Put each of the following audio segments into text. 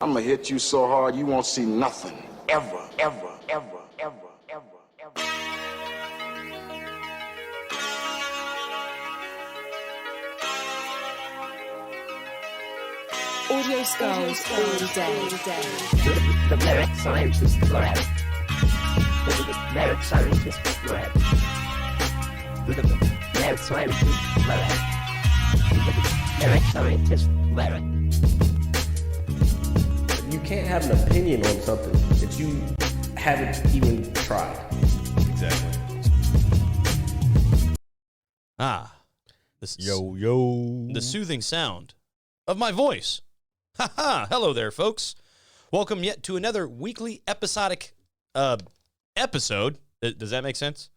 I'm gonna hit you so hard you won't see nothing. Ever, ever, ever, ever, ever, ever. Audio skulls all day. The merit scientist lab. The merit scientist lab. The merit scientist lab. The merit scientist lab. You can't have an opinion on something that you haven't even tried. Exactly. The soothing sound of my voice. Ha ha! Hello there, folks. Welcome yet to another weekly episodic episode. Does that make sense?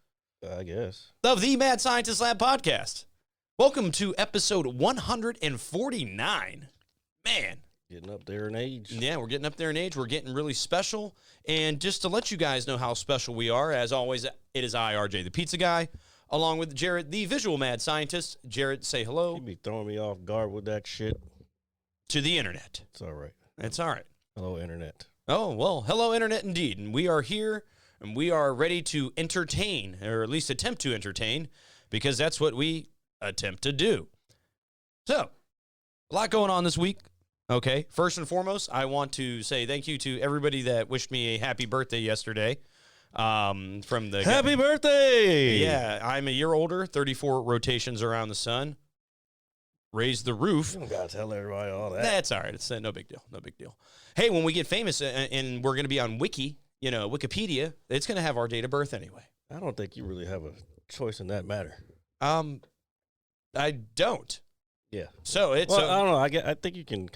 I guess. Of the Mad Scientist Lab podcast. Welcome to episode 149. Man. Getting up there in age. Yeah, we're getting up there in age. We're getting really special. And just to let you guys know how special we are, as always, it is I, RJ, the pizza guy, along with Jared, the visual mad scientist. Jared, say hello. You be throwing me off guard with that shit. To the internet. It's all right. It's all right. Hello, internet. Oh, well, hello, internet, indeed. And we are here, and we are ready to entertain, or at least attempt to entertain, because that's what we attempt to do. So, a lot going on this week. Okay, first and foremost, I want to say thank you to everybody that wished me a happy birthday yesterday. From the Happy birthday! Yeah, I'm a year older, 34 rotations around the sun. Raised the roof. You don't gotta tell everybody all that. That's all right. It's no big deal. No big deal. Hey, when we get famous and we're going to be on Wikipedia, it's going to have our date of birth anyway. I don't think you really have a choice in that matter. I don't. Yeah. So it's. Well, I don't know. I think you can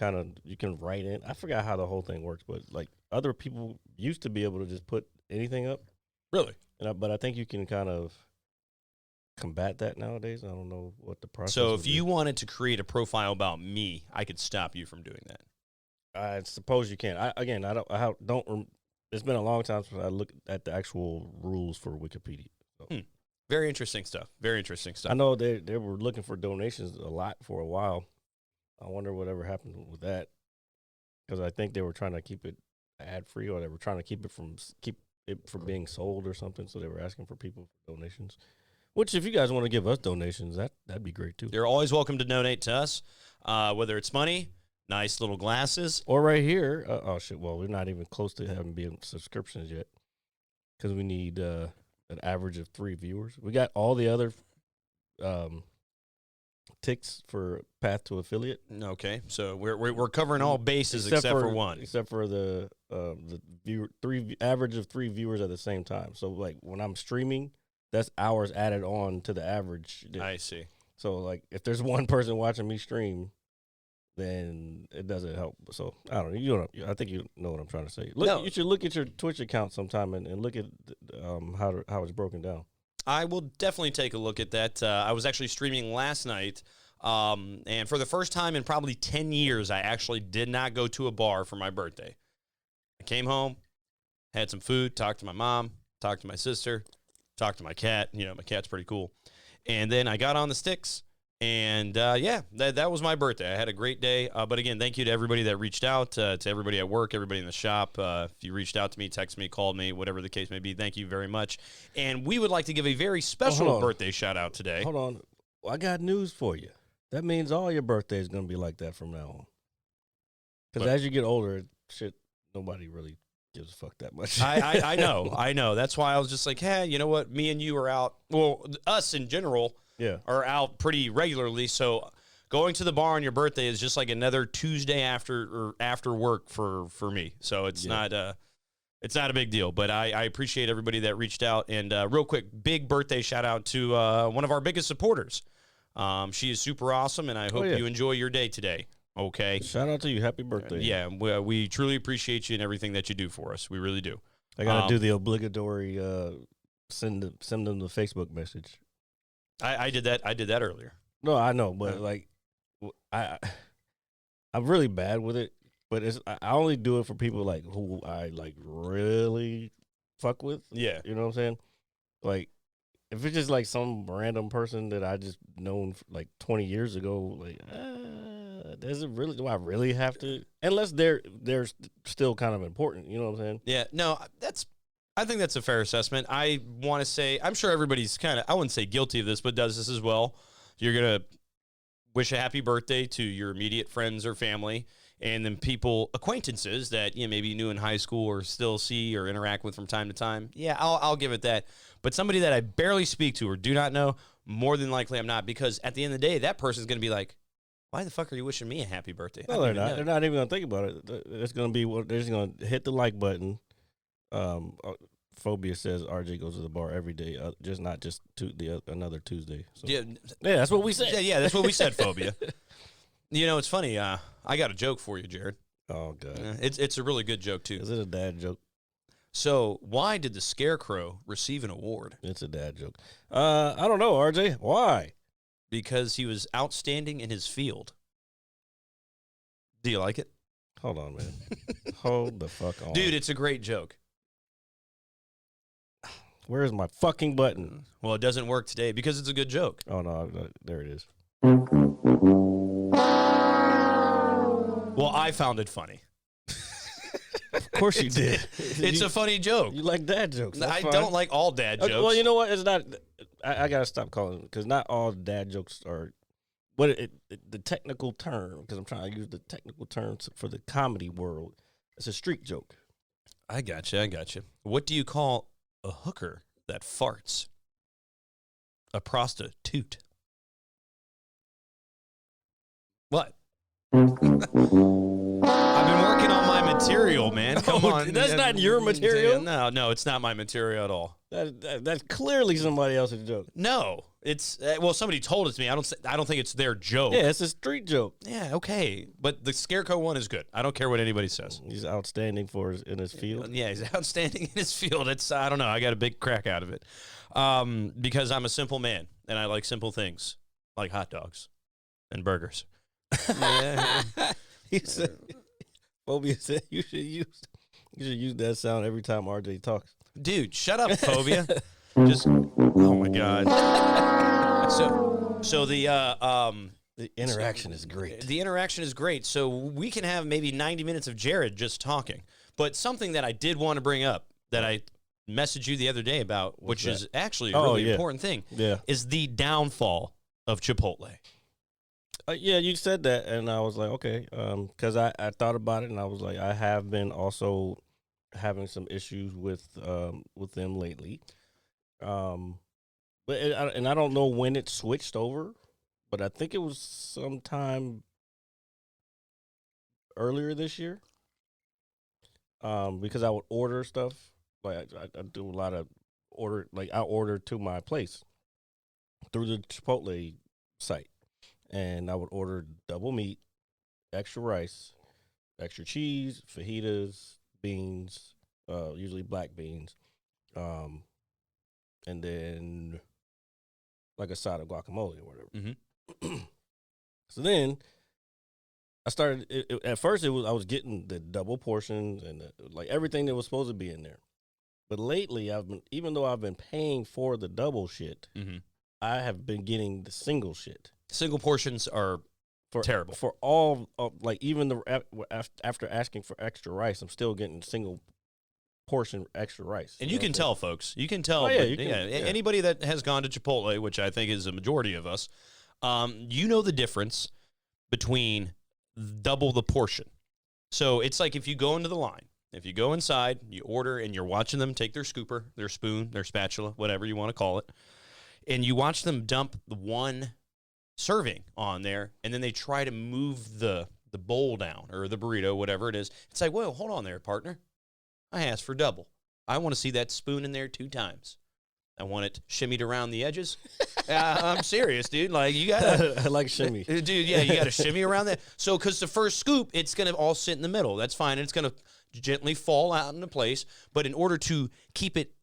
write in. I forgot how the whole thing works, but like other people used to be able to just put anything up. Really? But I think you can kind of combat that nowadays. I don't know what the process. So if you wanted to create a profile about me, I could stop you from doing that. I suppose you can. I don't. It's been a long time since I looked at the actual rules for Wikipedia. So. Very interesting stuff. Very interesting stuff. I know they were looking for donations a lot for a while. I wonder whatever happened with that, because I think they were trying to keep it ad free, or they were trying to keep it from being sold or something. So they were asking for people for donations. Which, if you guys want to give us donations, that'd be great too. You're always welcome to donate to us, whether it's money, nice little glasses, or right here. Oh shit! Well, we're not even close to having been subscriptions yet, because we need an average of 3 viewers. We got all the other ticks for path to affiliate. Okay, so we're covering all bases except for one, except for the viewer average of 3 viewers at the same time. So like when I'm streaming, that's hours added on to the average. I see. So like if there's one person watching me stream, then it doesn't help. So I don't know. I think you know what I'm trying to say. You should look at your Twitch account sometime and look at how it's broken down. I will definitely take a look at that. I was actually streaming last night, and for the first time in probably 10 years, I actually did not go to a bar for my birthday. I came home, had some food, talked to my mom, talked to my sister, talked to my cat. My cat's pretty cool. And then I got on the sticks. And, that was my birthday. I had a great day. But, again, thank you to everybody that reached out, to everybody at work, everybody in the shop. If you reached out to me, text me, called me, whatever the case may be, thank you very much. And we would like to give a very special birthday shout-out today. Hold on. Well, I got news for you. That means all your birthday is going to be like that from now on. Because as you get older, nobody really gives a fuck that much. I know. That's why I was just like, hey, you know what? Me and you are out. Well, us in general. Yeah, are out pretty regularly. So going to the bar on your birthday is just like another Tuesday after work for me. So it's not a big deal. But I appreciate everybody that reached out. And real quick, big birthday shout out to one of our biggest supporters. She is super awesome, and I hope you enjoy your day today. Okay. Shout out to you. Happy birthday. Yeah, we truly appreciate you and everything that you do for us. We really do. I gotta do the obligatory send them the Facebook message. I did that earlier. No, I know, but like, I'm really bad with it. But I only do it for people like who I like really fuck with. Yeah, you know what I'm saying? Like, if it's just like some random person that I just known like 20 years ago, like Does it really? Do I really have to? Unless they're still kind of important. You know what I'm saying? Yeah, no, I think that's a fair assessment. I want to say, I'm sure everybody's kind of, I wouldn't say guilty of this, but does this as well. You're going to wish a happy birthday to your immediate friends or family, and then acquaintances that maybe you knew in high school or still see or interact with from time to time. Yeah, I'll give it that. But somebody that I barely speak to or do not know, more than likely I'm not, because at the end of the day, that person's going to be like, why the fuck are you wishing me a happy birthday? No, they're not. They're not even going to think about it. It's going to be they're just going to hit the like button. Phobia says RJ goes to the bar every day, not just another Tuesday. So. Yeah, that's what we said. Yeah, that's what we said. Phobia. It's funny. I got a joke for you, Jared. Oh god, it's a really good joke too. Is it a dad joke? So, why did the Scarecrow receive an award? It's a dad joke. I don't know, RJ. Why? Because he was outstanding in his field. Do you like it? Hold on, man. Hold the fuck on. Dude, it's a great joke. Where is my fucking button? Well, it doesn't work today because it's a good joke. Oh, no. There it is. Well, I found it funny. Of course you did. It's a funny joke. You like dad jokes. I don't like all dad jokes. Well, you know what? It's not. I got to stop calling it because not all dad jokes are. The technical term, because I'm trying to use the technical terms for the comedy world, it's a street joke. I got you. What do you call a hooker that farts? A prostitute. What? I've been working on my material, man. Come on. That's not your material? No, it's not my material at all. That's clearly somebody else's joke. No, it's somebody told it to me. I don't think it's their joke. Yeah, it's a street joke. Yeah, okay, but the Scarecrow one is good. I don't care what anybody says. He's outstanding in his field. Yeah, he's outstanding in his field. I don't know. I got a big crack out of it because I'm a simple man and I like simple things like hot dogs and burgers. He said, Phobia said you should use that sound every time RJ talks. Dude, shut up, Phobia. Oh my god. So the interaction is great. The interaction is great. So we can have maybe 90 minutes of Jared just talking. But something that I did want to bring up that I messaged you the other day about, which is actually a really important thing, is the downfall of Chipotle. Yeah, you said that, and I was like, okay, because I thought about it, and I was like, I have been also having some issues with them lately, but I don't know when it switched over, but I think it was sometime earlier this year, because I would order stuff, like I do a lot of I order to my place through the Chipotle site. And I would order double meat, extra rice, extra cheese, fajitas, beans, usually black beans, and then like a side of guacamole or whatever. Mm-hmm. So then I started. At first, I was getting the double portions and like everything that was supposed to be in there. But lately, even though I've been paying for the double shit, I have been getting the single shit. Single portions are terrible. For all, like even after asking for extra rice, I'm still getting single portion extra rice. And you can tell, folks. You can tell. Anybody that has gone to Chipotle, which I think is a majority of us, you know the difference between double the portion. So it's like if you go into the line, if you go inside, you order, and you're watching them take their scooper, their spoon, their spatula, whatever you want to call it, and you watch them dump the one serving on there, and then they try to move the bowl down or the burrito, whatever it is. It's like, well, hold on there, partner. I asked for double. I want to see that spoon in there 2 times. I want it shimmied around the edges. I'm serious, dude. Like, you got I like shimmy. Dude, yeah, you got to shimmy around that. So, because the first scoop, it's going to all sit in the middle. That's fine. And it's going to gently fall out into place. But in order to keep it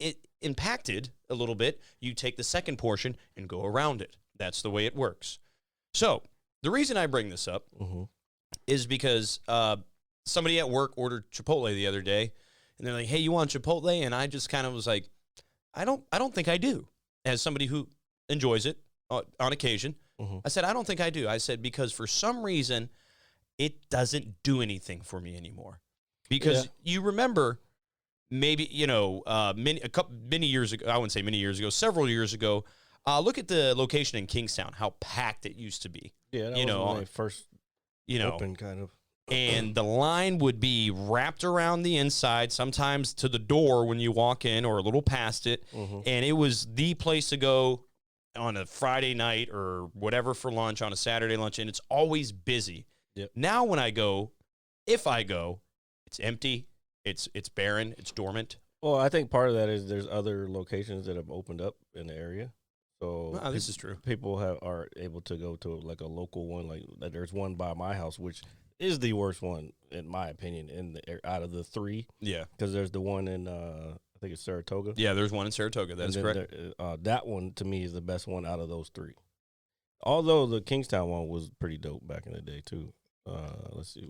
impacted a little bit, you take the second portion and go around it. That's the way it works. So, the reason I bring this up is because somebody at work ordered Chipotle the other day, and they're like, hey, you want Chipotle? And I just kind of was like, I don't think I do. As somebody who enjoys it on occasion, I said, I don't think I do. I said, because for some reason, it doesn't do anything for me anymore. Because you remember maybe, many years ago, I wouldn't say many years ago, several years ago, look at the location in Kingstown, how packed it used to be. Yeah, that was when they first opened, kind of. And the line would be wrapped around the inside, sometimes to the door when you walk in or a little past it. Mm-hmm. And it was the place to go on a Friday night or whatever for lunch, on a Saturday lunch, and it's always busy. Yep. Now when I go, if I go, it's empty, it's barren, it's dormant. Well, I think part of that is there's other locations that have opened up in the area. So this is true. People are able to go to like a local one. Like there's one by my house, which is the worst one in my opinion out of the three. Yeah, because there's the one in I think it's Saratoga. Yeah, there's one in Saratoga. That's correct. That one to me is the best one out of those three. Although the Kingstown one was pretty dope back in the day too. Let's see.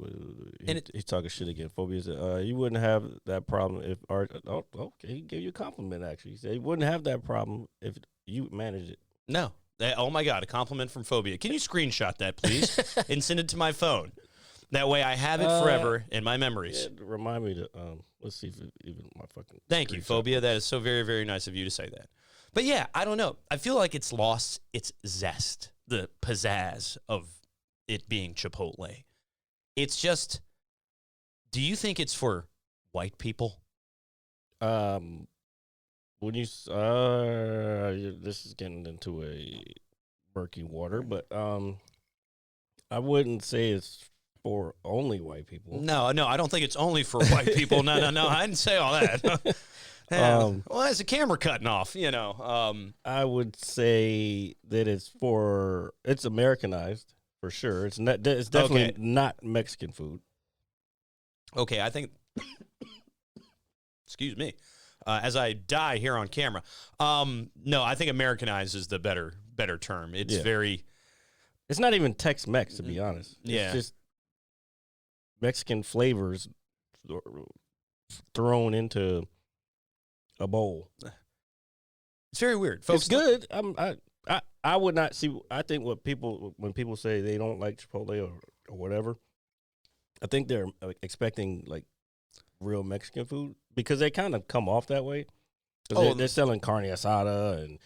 He's talking shit again. Phobias. You wouldn't have that problem if okay, he gave you a compliment actually. He said you wouldn't have that problem if you managed it. No. Oh my God, a compliment from Phobia. Can you screenshot that, please, and send it to my phone? That way I have it forever in my memories. Yeah, remind me to, let's see if even my fucking. Thank you, Phobia. That is so very, very nice of you to say that. But yeah, I don't know. I feel like it's lost its zest, the pizzazz of it being Chipotle. It's just, do you think it's for white people? When you, this is getting into a murky water, but I wouldn't say it's for only white people. No, I don't think it's only for white people. No, I didn't say all that. Well, there's a camera cutting off, I would say that it's Americanized for sure. It's definitely not Mexican food. Okay, I think. Excuse me, as I die here on camera. No, I think Americanized is the better term. It's very. It's not even Tex-Mex, to be honest. Yeah. It's just Mexican flavors thrown into a bowl. It's very weird, folks. It's good. I would not see. I think when people say they don't like Chipotle or whatever, I think they're expecting like real Mexican food because they kind of come off that way. They're selling carne asada and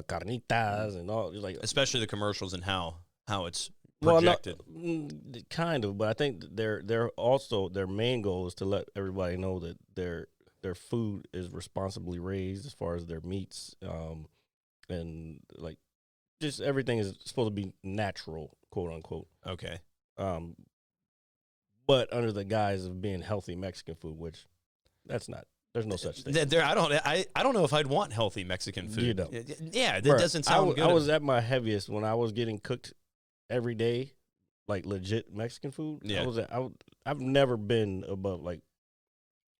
carnitas and all, like especially the commercials and how it's projected. Well, kind of, but I think they're also their main goal is to let everybody know that their food is responsibly raised as far as their meats, and like just everything is supposed to be natural, quote unquote. Okay. But under the guise of being healthy Mexican food, which that's not. There's no such thing. I don't know if I'd want healthy Mexican food. You don't. Yeah, that doesn't sound good. I was at my heaviest when I was getting cooked every day, like legit Mexican food. Yeah. I've never been above like.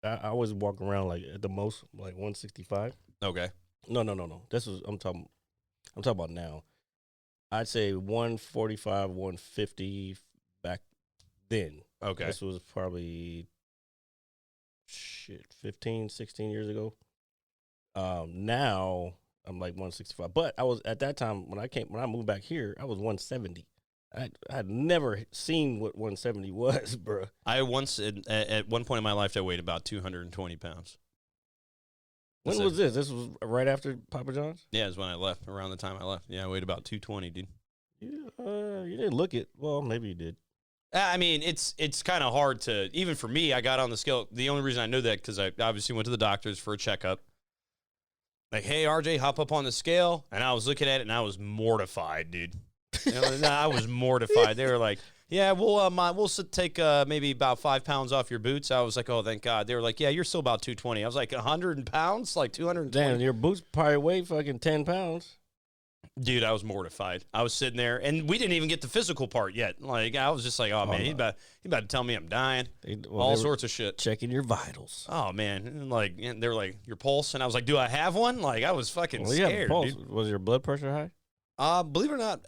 I was walking around like at the most like 165. Okay. No. I'm talking about now. I'd say 145, 150 back then. Okay. This was probably 15, 16 years ago. Now I'm like 165. But I was at that time when I moved back here, I was 170. I had never seen what 170 was, bro. I once at one point in my life I weighed about 220 pounds. When was this? This was right after Papa John's? Yeah, it was when I left, around the time I left. Yeah, I weighed about 220, dude. You didn't look it. Well, maybe you did. I mean, it's kind of hard to, even for me, I got on the scale. The only reason I know that because I obviously went to the doctors for a checkup. Like, hey, RJ, hop up on the scale. And I was looking at it, and I was mortified, dude. I was mortified. They were like, yeah, we'll take maybe about 5 pounds off your boots. I was like, oh, thank God. They were like, yeah, you're still about 220. I was like, 100 pounds? Like 220? Damn, your boots probably weigh fucking 10 pounds. Dude, I was mortified. I was sitting there, and we didn't even get the physical part yet. Like, I was just like, oh man, he's about to tell me I'm dying. All sorts of shit. Checking your vitals. Oh, man. And they were like, your pulse? And I was like, do I have one? Like, I was fucking scared, dude. Was your blood pressure high? Believe it or not,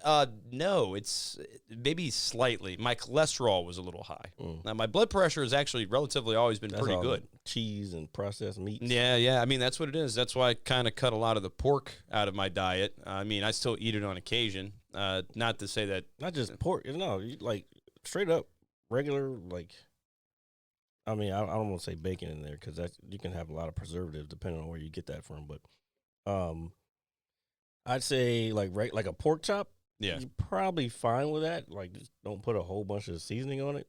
no, it's maybe slightly. My cholesterol was a little high. Now, my blood pressure has actually relatively always been pretty good. Cheese and processed meats. Yeah. I mean, that's what it is. That's why I kind of cut a lot of the pork out of my diet. I mean, I still eat it on occasion. Not to say that. Not just pork. No, like straight up regular, like, I mean, I don't want to say bacon in there because you can have a lot of preservatives depending on where you get that from. But I'd say like a pork chop. Yeah. You're probably fine with that. Like, just don't put a whole bunch of seasoning on it.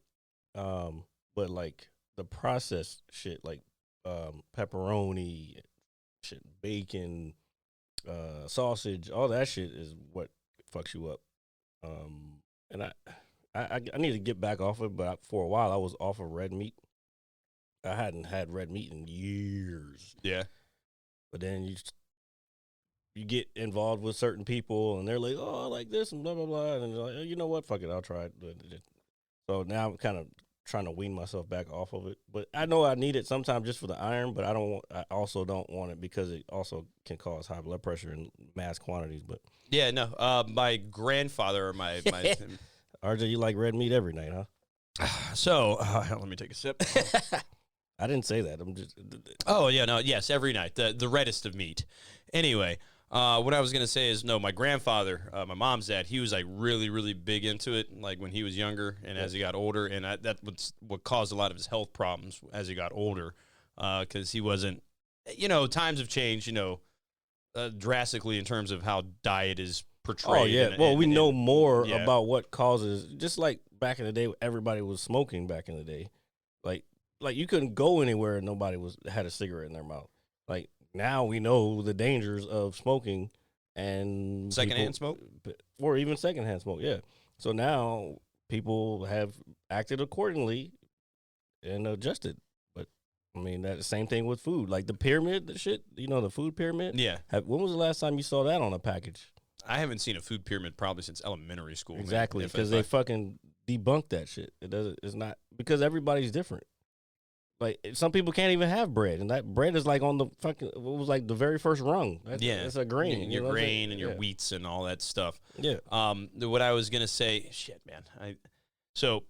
But like the processed shit, like pepperoni, shit, bacon, sausage, all that shit is what fucks you up. And I need to get back off it, but for a while I was off of red meat. I hadn't had red meat in years. Yeah. But then you get involved with certain people, and they're like, "Oh, I like this," and blah blah blah, and you're like, oh, you know what? Fuck it, I'll try it. So now I'm kind of trying to wean myself back off of it. But I know I need it sometimes just for the iron, but I also don't want it because it also can cause high blood pressure in mass quantities. But Yeah, no. My grandfather, or my RJ, you like red meat every night, huh? so let me take a sip. I didn't say that. I'm just. Oh yeah, no, yes, every night, the reddest of meat. Anyway, what I was gonna say is, no, my grandfather, my mom's dad, he was like really, really big into it, like when he was younger and as he got older, and that was what caused a lot of his health problems as he got older, because he wasn't, times have changed, drastically in terms of how diet is portrayed. Oh yeah, well we know more yeah. about what causes. Just like back in the day, everybody was smoking back in the day, like you couldn't go anywhere and nobody had a cigarette in their mouth. Like now we know the dangers of smoking and Secondhand smoke, or even secondhand smoke. Yeah, so now people have acted accordingly and adjusted. But I mean, that's the same thing with food, like the pyramid, the shit. The food pyramid. Yeah. When was the last time you saw that on a package? I haven't seen a food pyramid probably since elementary school. Exactly, because they fucking debunked that shit. It's not because everybody's different. Like some people can't even have bread, and that bread is like on the fucking. It was like the very first rung. It's a grain. Your grain and your wheats and all that stuff. Yeah. What I was gonna say, shit, man. So,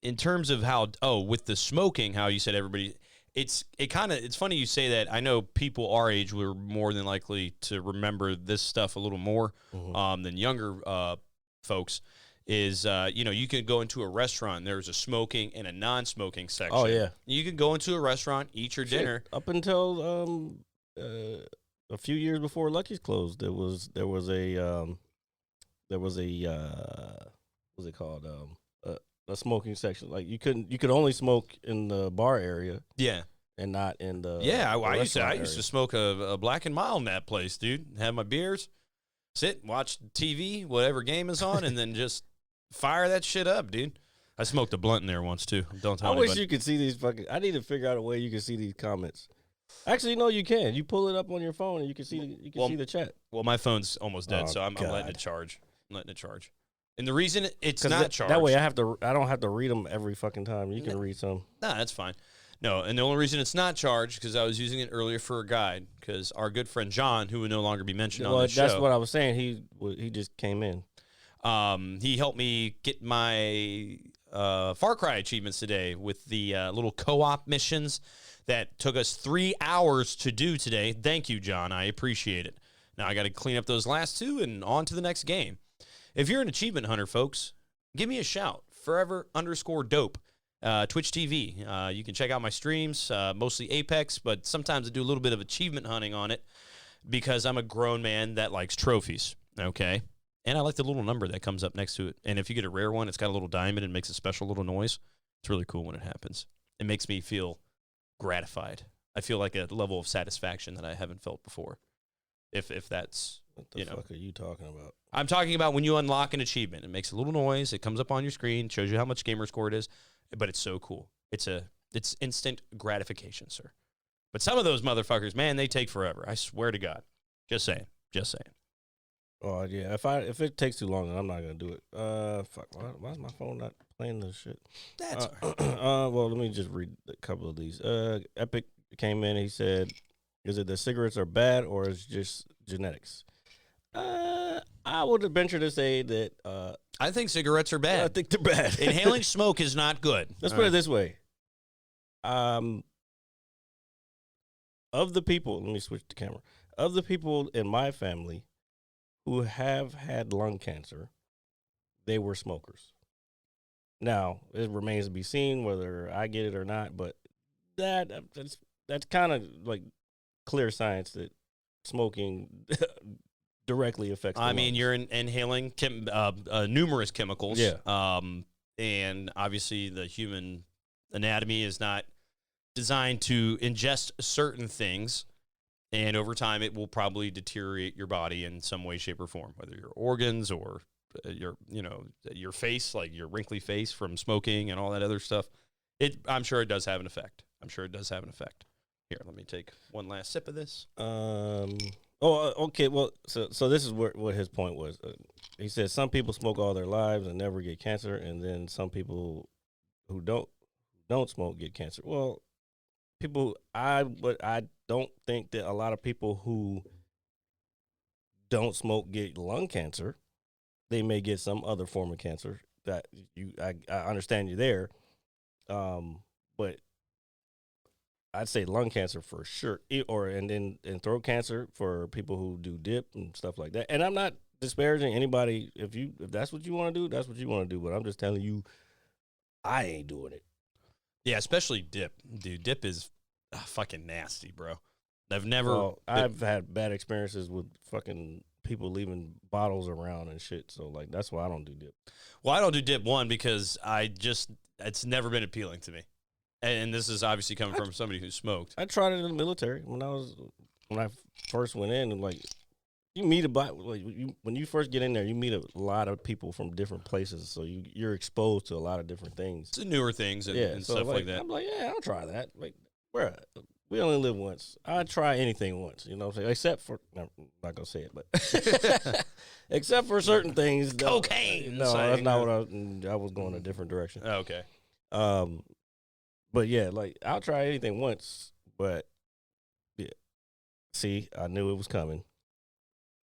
in terms of how, with the smoking, how you said everybody, it's funny you say that. I know people our age were more than likely to remember this stuff a little more than younger folks. Is you could go into a restaurant, there's a smoking and a non-smoking section. Oh yeah, you could go into a restaurant, eat your dinner. Up until a few years before Lucky's closed, there was a what's it called, a smoking section. Like you could only smoke in the bar area. Yeah. And not in the I used to smoke a Black and Mild in that place, dude. Have my beers, sit, watch TV, whatever game is on, and then just fire that shit up, dude. I smoked a blunt in there once too. Don't tell anybody. I wish you could see these fucking. I need to figure out a way you can see these comments. Actually, no, you can. You pull it up on your phone and you can see see the chat. Well, my phone's almost dead, so I'm letting it charge. And the reason it's not charged. That way I don't have to read them every fucking time. You can read some. Nah, that's fine. No, and the only reason it's not charged because I was using it earlier for a guide because our good friend John, who will no longer be mentioned on the show. That's what I was saying. He just came in. He helped me get my Far Cry achievements today with the little co-op missions that took us 3 hours to do today. Thank you, John. I appreciate it. Now I got to clean up those last two and on to the next game. If you're an achievement hunter, folks, give me a shout. Forever_dope. Twitch TV. You can check out my streams, mostly Apex, but sometimes I do a little bit of achievement hunting on it because I'm a grown man that likes trophies, okay? And I like the little number that comes up next to it. And if you get a rare one, it's got a little diamond and makes a special little noise. It's really cool when it happens. It makes me feel gratified. I feel like a level of satisfaction that I haven't felt before. If that's, what the fuck are you talking about? I'm talking about when you unlock an achievement. It makes a little noise. It comes up on your screen, shows you how much gamer score it is. But it's so cool. It's instant gratification, sir. But some of those motherfuckers, man, they take forever. I swear to God. Just saying. Oh yeah. If it takes too long, then I'm not gonna do it. Fuck. Why's my phone not playing this shit? That's all right. Well, let me just read a couple of these. Epic came in. He said, "Is it that cigarettes are bad or is it just genetics?" I would venture to say that I think cigarettes are bad. I think they're bad. Inhaling smoke is not good. Let's put it this way. Of the people, let me switch the camera. Of the people in my family who have had lung cancer, they were smokers. Now it remains to be seen whether I get it or not, but that's kind of like clear science that smoking directly affects. The I mean, lungs. you're inhaling numerous chemicals. Yeah. And obviously the human anatomy is not designed to ingest certain things. And over time, it will probably deteriorate your body in some way, shape, or form, whether your organs or your face, like your wrinkly face from smoking and all that other stuff. I'm sure it does have an effect. Here, let me take one last sip of this. Okay. Well, so this is what his point was. He said some people smoke all their lives and never get cancer, and then some people who don't smoke get cancer. Well, I don't think that a lot of people who don't smoke get lung cancer. They may get some other form of cancer. That I understand you there, but I'd say lung cancer for sure, and throat cancer for people who do dip and stuff like that. And I'm not disparaging anybody. If that's what you want to do, that's what you want to do. But I'm just telling you, I ain't doing it. Yeah, especially dip, dude. Dip is fucking nasty, bro. I've had bad experiences with fucking people leaving bottles around and shit. So like that's why I don't do dip. Well, I don't do dip because it's never been appealing to me. And this is obviously coming from somebody who smoked. I tried it in the military when I first went in, and like you meet when you first get in there, you meet a lot of people from different places, so you're exposed to a lot of different things. It's newer things and stuff like that. I'm like, yeah, I'll try that. Like, we only live once. I'd try anything once, you know what I'm saying? Except for, no, I'm not going to say it, but except for certain things. Cocaine. No, that's not what I was going a different direction. Okay. But yeah, like I'll try anything once, but yeah. See, I knew it was coming.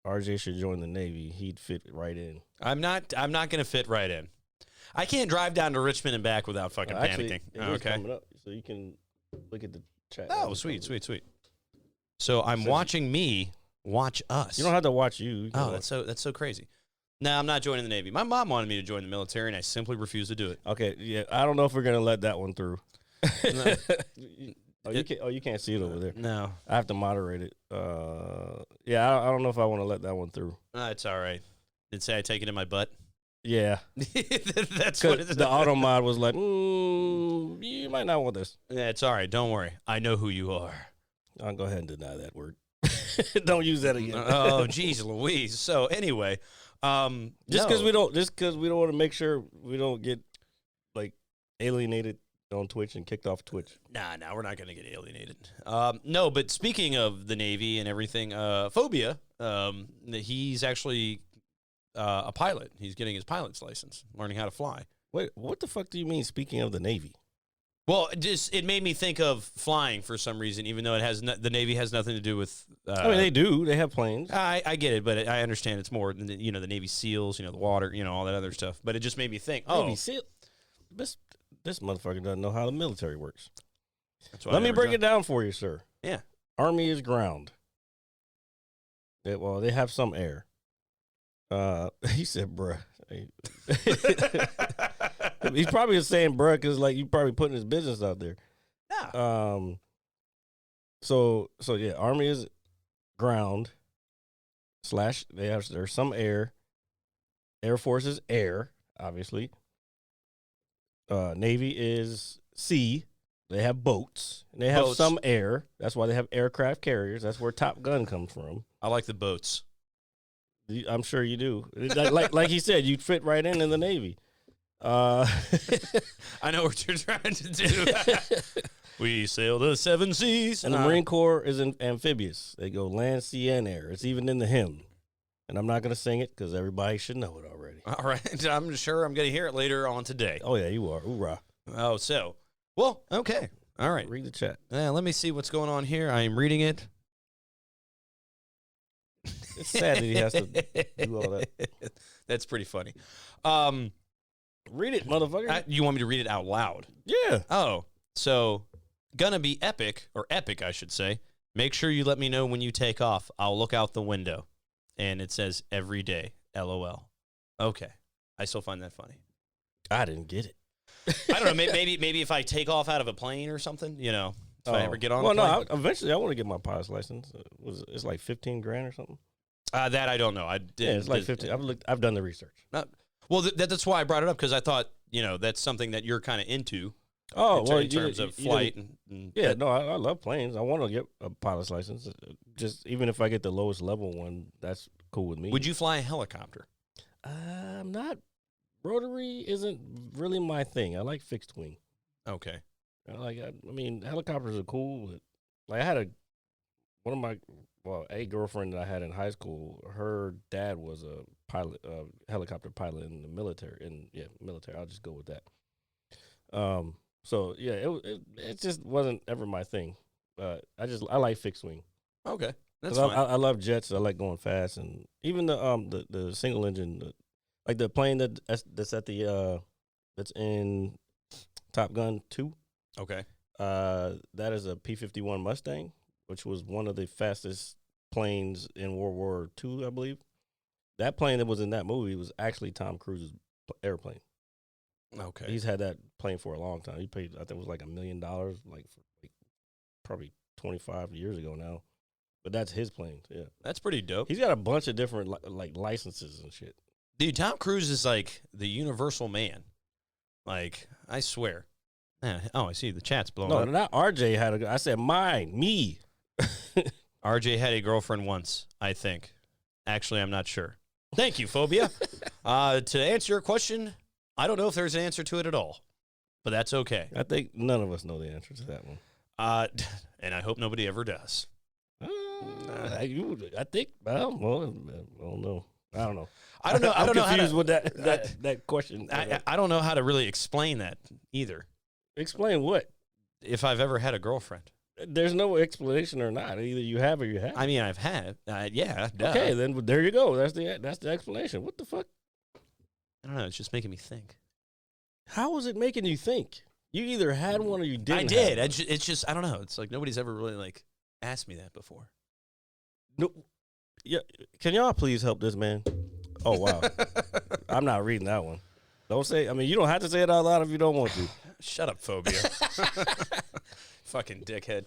RJ should join the Navy. He'd fit right in. I'm not going to fit right in. I can't drive down to Richmond and back without fucking panicking. It is coming up, so you can look at the chat. Oh, sweet. So I'm watching me watch us. You don't have to watch you. That's so crazy. No, I'm not joining the Navy. My mom wanted me to join the military, and I simply refused to do it. Okay, yeah, I don't know if we're gonna let that one through. No. You can't see it over there. No, I have to moderate it. Yeah, I don't know if I want to let that one through. It's all right. Did say I take it in my butt? Yeah, that's what it is. The auto mod was like, you might not want this. Yeah, it's all right. Don't worry. I know who you are. I'll go ahead and deny that word. Don't use that again. Oh, geez, Louise. So anyway, just because we don't want to make sure we don't get like alienated on Twitch and kicked off Twitch. Nah, we're not going to get alienated. No, but speaking of the Navy and everything, Phobia, he's actually a pilot. He's getting his pilot's license, learning how to fly. Wait, what the fuck do you mean, speaking of the Navy? Well, it made me think of flying for some reason, even though it has the Navy has nothing to do with. I mean, they do. They have planes. I get it, but I understand it's more, the Navy SEALs, the water, all that other stuff. But it just made me think, Navy SEAL. This motherfucker doesn't know how the military works. Let me break it down for you, sir. Yeah. Army is ground. They have some air. He said, bruh. He's probably saying bruh because, like, you probably putting his business out there. Yeah. So yeah, Army is ground / there's some air. Air Force is air, obviously. Navy is sea. They have boats. And they have some air. That's why they have aircraft carriers. That's where Top Gun comes from. I like the boats. I'm sure you do. Like he said, you'd fit right in the Navy. I know what you're trying to do. We sail the seven seas. And the Marine Corps is amphibious. They go land, sea, and air. It's even in the hymn. And I'm not going to sing it because everybody should know it already. All right. I'm sure I'm going to hear it later on today. Oh, yeah, you are. Hoorah. Oh, so. Well, okay. All right. Read the chat. Let me see what's going on here. I am reading it. It's sad that he has to do all that. That's pretty funny. Read it, motherfucker. You want me to read it out loud? Yeah. Oh, so gonna be epic, or epic, I should say. Make sure you let me know when you take off. I'll look out the window. And it says every day, LOL. Okay. I still find that funny. I didn't get it. I don't know. Maybe if I take off out of a plane or something, you know, if I ever get on. Well, a plane. no. Eventually, I want to get my pilot's license. It's like 15 grand or something? That I don't know. I did. Yeah, it's like 15. I've done the research. Well, that's why I brought it up because I thought that's something that you're kind of into. Oh, well, in terms of flight. Yeah, no, I love planes. I want to get a pilot's license. Just even if I get the lowest level one, that's cool with me. Would you fly a helicopter? I'm not. Rotary isn't really my thing. I like fixed wing. Okay. I mean, helicopters are cool. But like I had a girlfriend that I had in high school. Her dad was a pilot, helicopter pilot in the military. Military. I'll just go with that. So yeah, it just wasn't ever my thing. I like fixed wing. Okay, that's fine. fine. I love jets. I like going fast, and even the single engine, like the plane that's at the that's in Top Gun 2. Okay. That is a P-51 Mustang, which was one of the fastest planes in World War II, I believe. That plane that was in that movie was actually Tom Cruise's airplane. Okay. He's had that plane for a long time. He paid, I think it was like $1 million, probably 25 years ago now. But that's his plane. Yeah. That's pretty dope. He's got a bunch of different like licenses and shit. Dude, Tom Cruise is like the universal man. Like, I swear. Oh, I see the chat's blowing up. No, not RJ I said me. RJ had a girlfriend once, I think. Actually, I'm not sure. Thank you, Phobia. To answer your question, I don't know if there's an answer to it at all, but that's okay. I think none of us know the answer to that one. And I hope nobody ever does. I think. Well, I don't know. I don't know. I don't know. I don't know how to, with that question. I don't know how to really explain that either. Explain what? If I've ever had a girlfriend. There's no explanation or not. Either you have or you haven't. I mean, I've had. Yeah. Duh. Okay, then there you go. That's the explanation. What the fuck? I don't know. It's just making me think. How was it making you think? You either had one or you didn't. I did. It's just I don't know. It's like nobody's ever really like asked me that before. No. Yeah. Can y'all please help this man? Oh wow. I'm not reading that one. Don't say. I mean, you don't have to say it out loud if you don't want to. Shut up, Phobia. Fucking dickhead.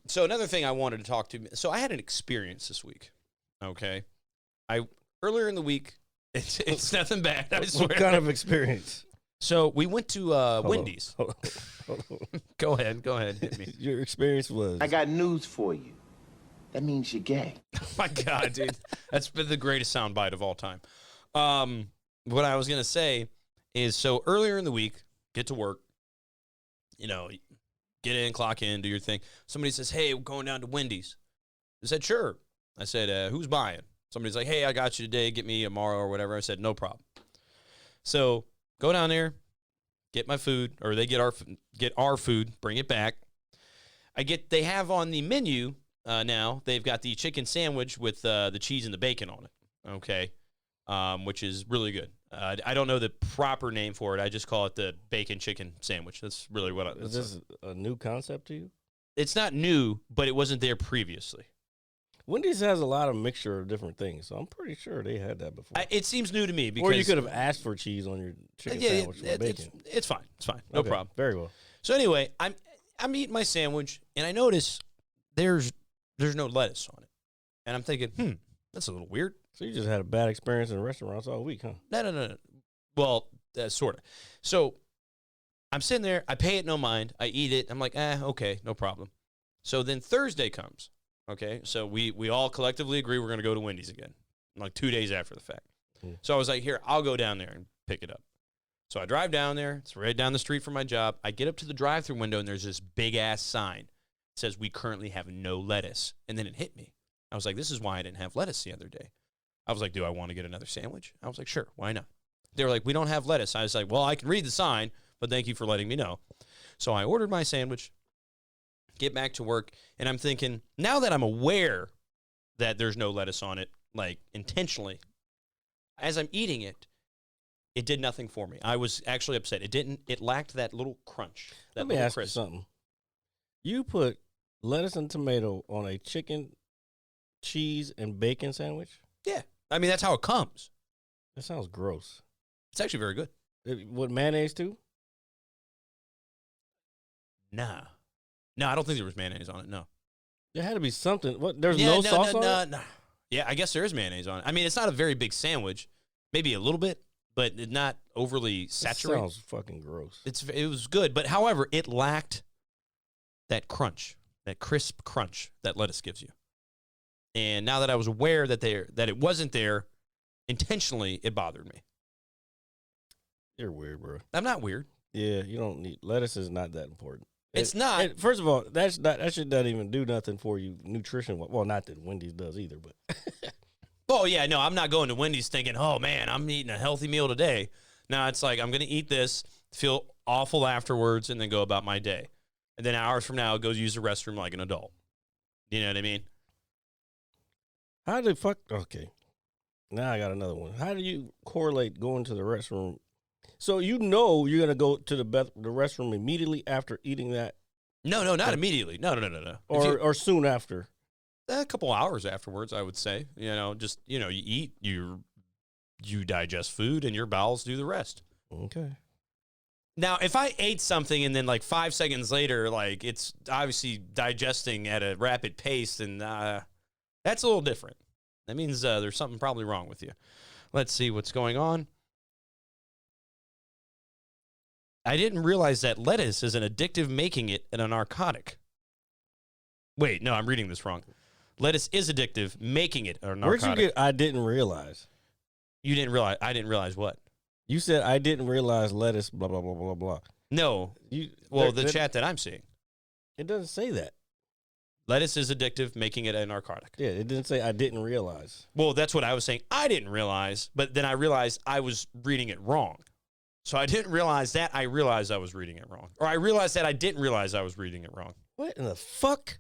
So another thing I wanted to talk to. So I had an experience this week. Okay. Earlier in the week. It's nothing bad. I swear. What kind of experience? So we went to Wendy's. Hold on. Go ahead. Hit me. Your experience was. I got news for you. That means you're gay. Oh my God, dude. That's been the greatest soundbite of all time. What I was going to say is, so earlier in the week, get to work, get in, clock in, do your thing. Somebody says, hey, we're going down to Wendy's. I said, sure. I said, who's buying? Somebody's like, hey, I got you today. Get me tomorrow or whatever. I said, no problem. So go down there, get my food, or they get our food, bring it back. They have on the menu now, they've got the chicken sandwich with the cheese and the bacon on it, okay, which is really good. I don't know the proper name for it. I just call it the bacon chicken sandwich. That's really what Is this a new concept to you? It's not new, but it wasn't there previously. Wendy's has a lot of mixture of different things, so I'm pretty sure they had that before. It seems new to me. Because, or you could have asked for cheese on your chicken sandwich with bacon. It's fine. No problem. Very well. So anyway, I'm eating my sandwich, and I notice there's no lettuce on it. And I'm thinking, that's a little weird. So you just had a bad experience in restaurants all week, huh? No. Well, sort of. So I'm sitting there. I pay it no mind. I eat it. I'm like, okay, no problem. So then Thursday comes. Okay, so we all collectively agree we're going to go to Wendy's again, like 2 days after the fact. So I was like, here, I'll go down there and pick it up. So I drive down there. It's right down the street from my job. I get up to the drive-thru window, and there's this big-ass sign. It says, we currently have no lettuce. And then it hit me. I was like, this is why I didn't have lettuce the other day. I was like, do I want to get another sandwich? I was like, sure, why not? They were like, we don't have lettuce. I was like, well, I can read the sign, but thank you for letting me know. So I ordered my sandwich. Get back to work, and I'm thinking, now that I'm aware that there's no lettuce on it, like intentionally, as I'm eating it, it did nothing for me. I was actually upset. It lacked that little crunch. Let me ask you something. You put lettuce and tomato on a chicken, cheese, and bacon sandwich? Yeah. I mean, that's how it comes. That sounds gross. It's actually very good. With mayonnaise too? Nah. No, I don't think there was mayonnaise on it. No. There had to be something. What? There's no sauce on it? No. Yeah, I guess there is mayonnaise on it. I mean, it's not a very big sandwich. Maybe a little bit, but not overly saturated. Sounds fucking gross. It was good, but however, it lacked that crunch, that crisp crunch that lettuce gives you. And now that I was aware that it wasn't there, intentionally, it bothered me. You're weird, bro. I'm not weird. Yeah, you don't need lettuce. Is not that important. It's not. First of all, that should not even do nothing for you nutrition. Well, not that Wendy's does either, but. Oh yeah, no, I'm not going to Wendy's thinking, oh man, I'm eating a healthy meal today. No, it's like I'm going to eat this, feel awful afterwards, and then go about my day. And then hours from now, go use the restroom like an adult. You know what I mean? How the fuck? Okay. Now I got another one. How do you correlate going to the restroom? So you know you're gonna go to the restroom immediately after eating that, No, not immediately. No. or soon after. A couple hours afterwards, I would say. You know, just you eat, you digest food, and your bowels do the rest. Okay. Now, if I ate something and then like 5 seconds later, like it's obviously digesting at a rapid pace, then that's a little different. That means there's something probably wrong with you. Let's see what's going on. I didn't realize that lettuce is an addictive, making it a narcotic. Wait, no, I'm reading this wrong. Lettuce is addictive, making it a narcotic. Where'd you get? I didn't realize. You didn't realize. I didn't realize what? You said I didn't realize lettuce. Blah blah blah blah blah. No. The chat that I'm seeing. It doesn't say that. Lettuce is addictive, making it a narcotic. Yeah, it didn't say I didn't realize. Well, that's what I was saying. I didn't realize, but then I realized I was reading it wrong. So I didn't realize that. I realized I was reading it wrong. Or I realized that I didn't realize I was reading it wrong. What in the fuck?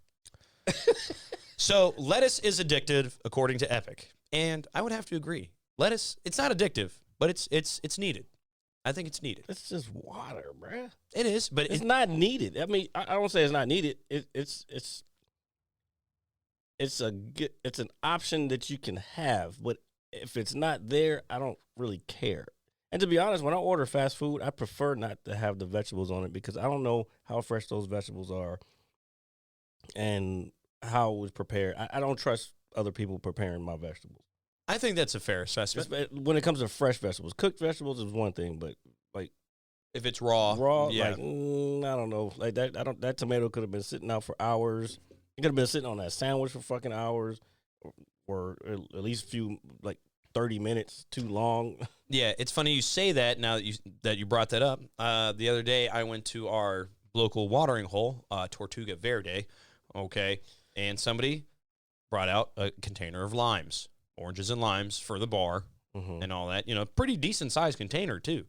So lettuce is addictive, according to Epic. And I would have to agree. Lettuce, it's not addictive, but it's needed. I think it's needed. It's just water, bruh. It is, but it's not needed. I mean, I don't say it's not needed. It's an option that you can have, but if it's not there, I don't really care. And to be honest, when I order fast food, I prefer not to have the vegetables on it because I don't know how fresh those vegetables are and how it was prepared. I don't trust other people preparing my vegetables. I think that's a fair assessment. When it comes to fresh vegetables, cooked vegetables is one thing, but like if it's raw, yeah. like I don't know, like that. That tomato could have been sitting out for hours. It could have been sitting on that sandwich for fucking hours, or at least 30 minutes too long. Yeah, it's funny you say that now that you brought that up. The other day I went to our local watering hole, Tortuga Verde, okay, and somebody brought out a container of limes, oranges and limes for the bar and all that. Pretty decent sized container too.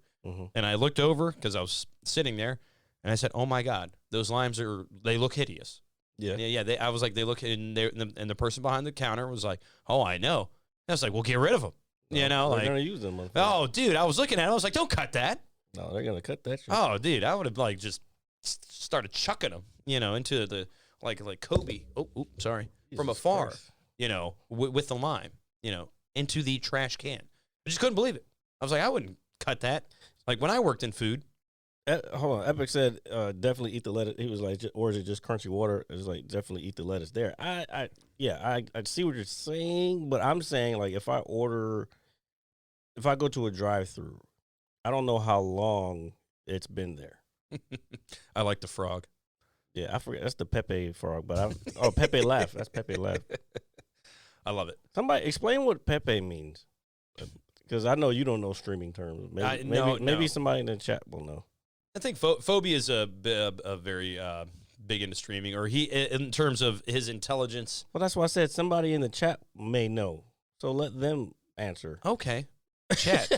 And I looked over because I was sitting there, and I said, "Oh my God, those limes they look hideous." Yeah. I was like, they look, and the person behind the counter was like, "Oh, I know." I was like, "Well, get rid of them." They're gonna use them. Oh, dude, I was looking at it. I was like, "Don't cut that." No, they're gonna cut that shit. Oh, dude, I would have just started chucking them, into the like Kobe. Oh, sorry, Jesus from afar, Christ. with the lime, into the trash can. I just couldn't believe it. I was like, I wouldn't cut that. Like when I worked in food. Hold on, Epic said definitely eat the lettuce. He was like, or is it just crunchy water? It was like definitely eat the lettuce there. I see what you're saying, but I'm saying like if I go to a drive-through, I don't know how long it's been there. I like the frog. Yeah, I forget that's the Pepe frog, but Pepe laugh. That's Pepe laugh. I love it. Somebody explain what Pepe means, because I know you don't know streaming terms. Maybe somebody in the chat will know. I think Phoebe is a very big into streaming, or he in terms of his intelligence. Well, that's why I said somebody in the chat may know. So let them answer. Okay, chat.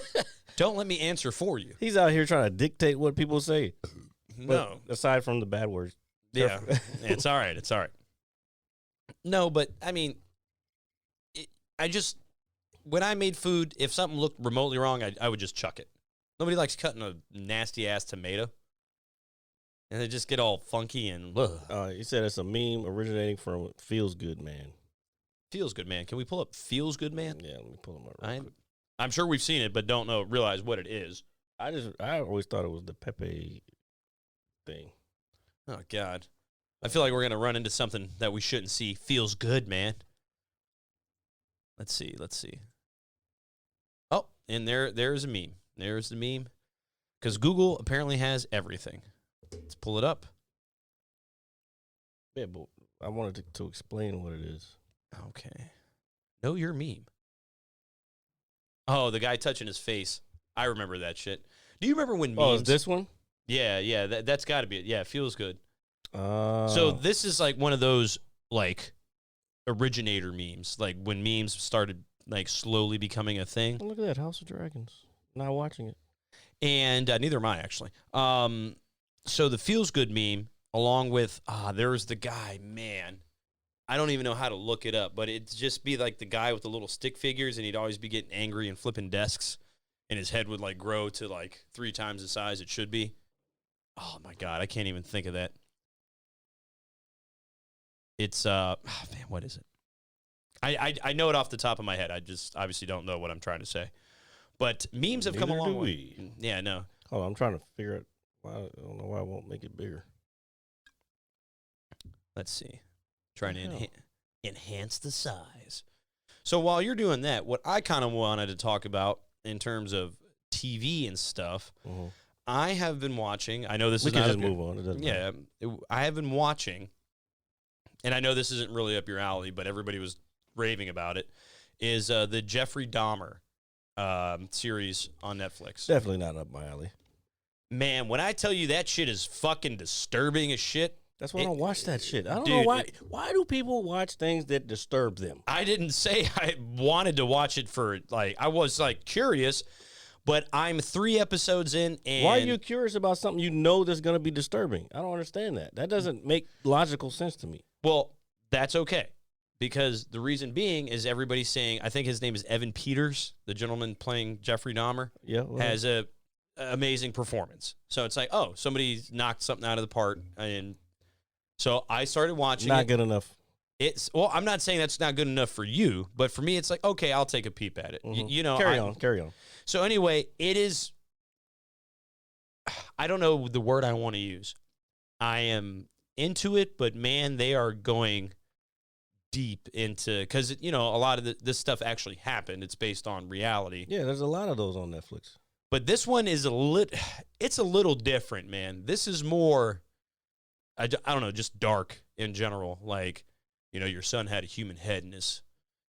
Don't let me answer for you. He's out here trying to dictate what people say. No, but aside from the bad words. Yeah, it's all right. It's all right. No, but I mean, when I made food, if something looked remotely wrong, I would just chuck it. Nobody likes cutting a nasty-ass tomato. And they just get all funky and... You said it's a meme originating from Feels Good Man. Feels Good Man. Can we pull up Feels Good Man? Yeah, let me pull them up real quick. I'm sure we've seen it, but don't realize what it is. I always thought it was the Pepe thing. Oh, God. I feel like we're going to run into something that we shouldn't see. Feels good, man. Let's see. Oh, and there's a meme. There's the meme. Because Google apparently has everything. Let's pull it up. Yeah, but I wanted to explain what it is. Okay. Know your meme. Oh, the guy touching his face. I remember that shit. Do you remember when memes? Oh, is this one? Yeah. That's got to be it. Yeah, it feels good. So So this is like one of those like originator memes, like when memes started like slowly becoming a thing. look at that, House of Dragons. Not watching it. And neither am I, actually. So the feels good meme, along with there's the guy, man. I don't even know how to look it up, but it'd just be like the guy with the little stick figures, and he'd always be getting angry and flipping desks, and his head would like grow to like 3 times the size it should be. Oh my God, I can't even think of that. It's man, what is it? I know it off the top of my head. I just obviously don't know what I'm trying to say. But memes have come a Neither long do way. we. Yeah, no. Hold on, I'm trying to figure out why. I don't know why I won't make it bigger. Let's see. Trying to hell? enhance the size. So while you're doing that, what I kind of wanted to talk about in terms of TV and stuff, I have been watching. I know this We is can not just up your- move on. It doesn't matter. I have been watching, and I know this isn't really up your alley, but everybody was raving about it, is the Jeffrey Dahmer series on Netflix. Definitely not up my alley. Man, when I tell you that shit is fucking disturbing as shit, That's why I don't watch that shit. I don't Dude, know why. Why do people watch things that disturb them? I didn't say I wanted to watch it for, like, I was, like, curious, but I'm 3 episodes in, and... Why are you curious about something you know that's going to be disturbing? I don't understand that. That doesn't make logical sense to me. Well, that's okay, because the reason being is everybody's saying, I think his name is Evan Peters, the gentleman playing Jeffrey Dahmer, Yeah, well, has a amazing performance. So it's like, oh, somebody knocked something out of the park, and so I started watching not it. good enough. Well, I'm not saying that's not good enough for you, but for me, it's like, okay, I'll take a peep at it. You know, Carry on. So anyway, it is, I don't know the word I want to use. I am into it, but man, they are going deep into, because, you know, a lot of this stuff actually happened. It's based on reality. Yeah, there's a lot of those on Netflix. But this one is it's a little different, man. This is more, I don't know, just dark in general. Like, you know, your son had a human head in his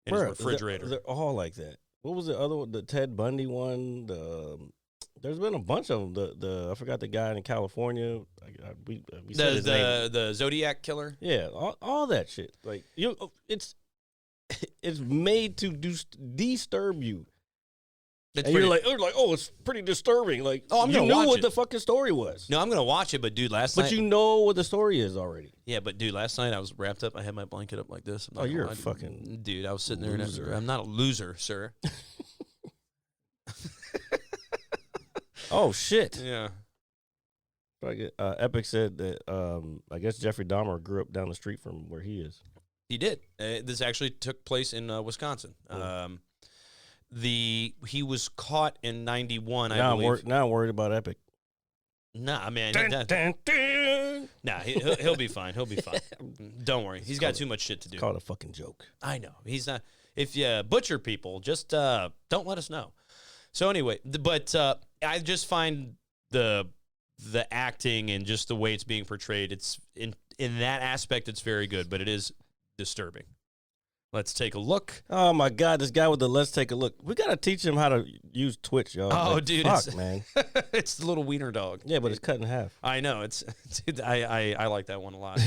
refrigerator. They're all like that. What was the other one? The Ted Bundy one? There's been a bunch of them. I forgot the guy in California. We said his name. The Zodiac killer. Yeah, all that shit. Like it's made to disturb you. It's And pretty- you're like, oh, it's pretty disturbing. Like, Oh, I'm you gonna knew watch what it. the fucking story was. No, I'm gonna watch it, but dude, last But night. you know what the story is already. Yeah, but dude, last night I was wrapped up. I had my blanket up like this. I'm not Oh, gonna you're a lie. fucking dude. I was sitting there. loser. I'm not a loser, sir. Oh shit! Yeah. Epic said that I guess Jeffrey Dahmer grew up down the street from where he is. He did. This actually took place in Wisconsin. He was caught in 91. I believe. Now I'm worried about Epic. Nah, man. Dun, dun, dun. Nah, he'll be fine. He'll be fine. Don't worry. He's got too much shit to do. It's called a fucking joke. I know. He's not. If you butcher people, just don't let us know. So anyway, but I just find the acting and just the way it's being portrayed, it's in that aspect, it's very good, but it is disturbing. Let's take a look. Oh my God, this guy with the let's take a look. We gotta teach him how to use Twitch, y'all. Oh, Like, dude, fuck, it's- man. It's the little wiener dog. Yeah, but it's cut in half. I know. It's dude, I like that one a lot.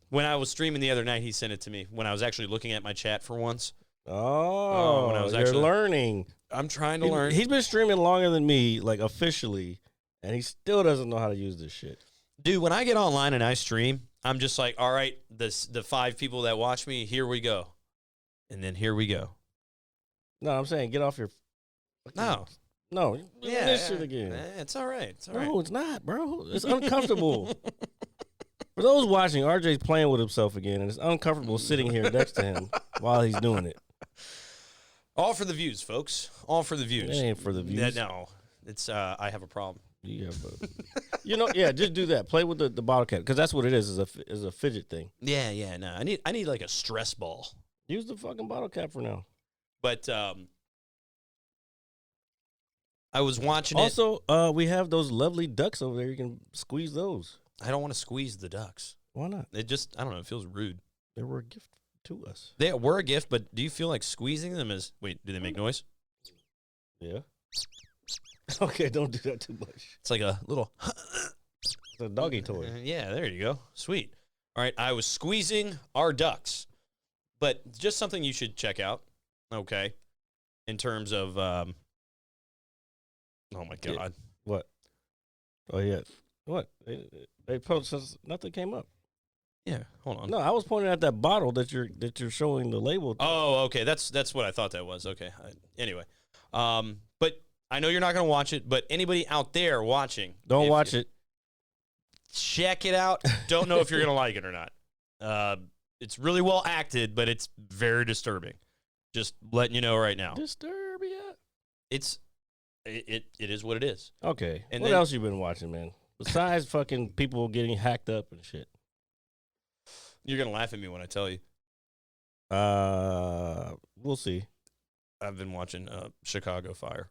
When I was streaming the other night, he sent it to me when I was actually looking at my chat for once. Oh, when I was you're actually- learning. I'm trying to learn. He's been streaming longer than me, like officially, and he still doesn't know how to use this shit. Dude, when I get online and I stream, I'm just like, all right, the 5 people that watch me, here we go. And then here we go. No, I'm saying get off your. No. No, Yeah. this shit again. It's all right. It's all right. No, it's not, bro. It's uncomfortable. For those watching, RJ's playing with himself again, and it's uncomfortable sitting here next to him while he's doing it. All for the views, folks. All for the views. It ain't for the views. No. It's I have a problem. You have yeah, just do that. Play with the bottle cap because that's what it is a fidget thing. Yeah. No, I need like a stress ball. Use the fucking bottle cap for now. But I was watching Also, we have those lovely ducks over there. You can squeeze those. I don't want to squeeze the ducks. Why not? It just, I don't know, it feels rude. They were a gift to us. They were a gift, but do you feel like squeezing them is, wait, do they make noise? Yeah. Okay, don't do that too much. It's like a little, It's a doggy toy. yeah, there you go. Sweet. All right, I was squeezing our ducks, but just something you should check out, okay, in terms of, oh my God. Yeah. What? Oh, yeah. What? They posted nothing came up. Yeah, hold on. No, I was pointing at that bottle that you're showing the label. Oh, okay. That's what I thought that was. Okay. Anyway, but I know you're not going to watch it. But anybody out there watching, Don't watch it. Check it out. Don't know if you're going to like it or not. It's really well acted, but it's very disturbing. Just letting you know right now. Disturb ya. It is what it is. Okay. And what then- else you been watching, man? Besides fucking people getting hacked up and shit. You're going to laugh at me when I tell you. We'll see. I've been watching Chicago Fire.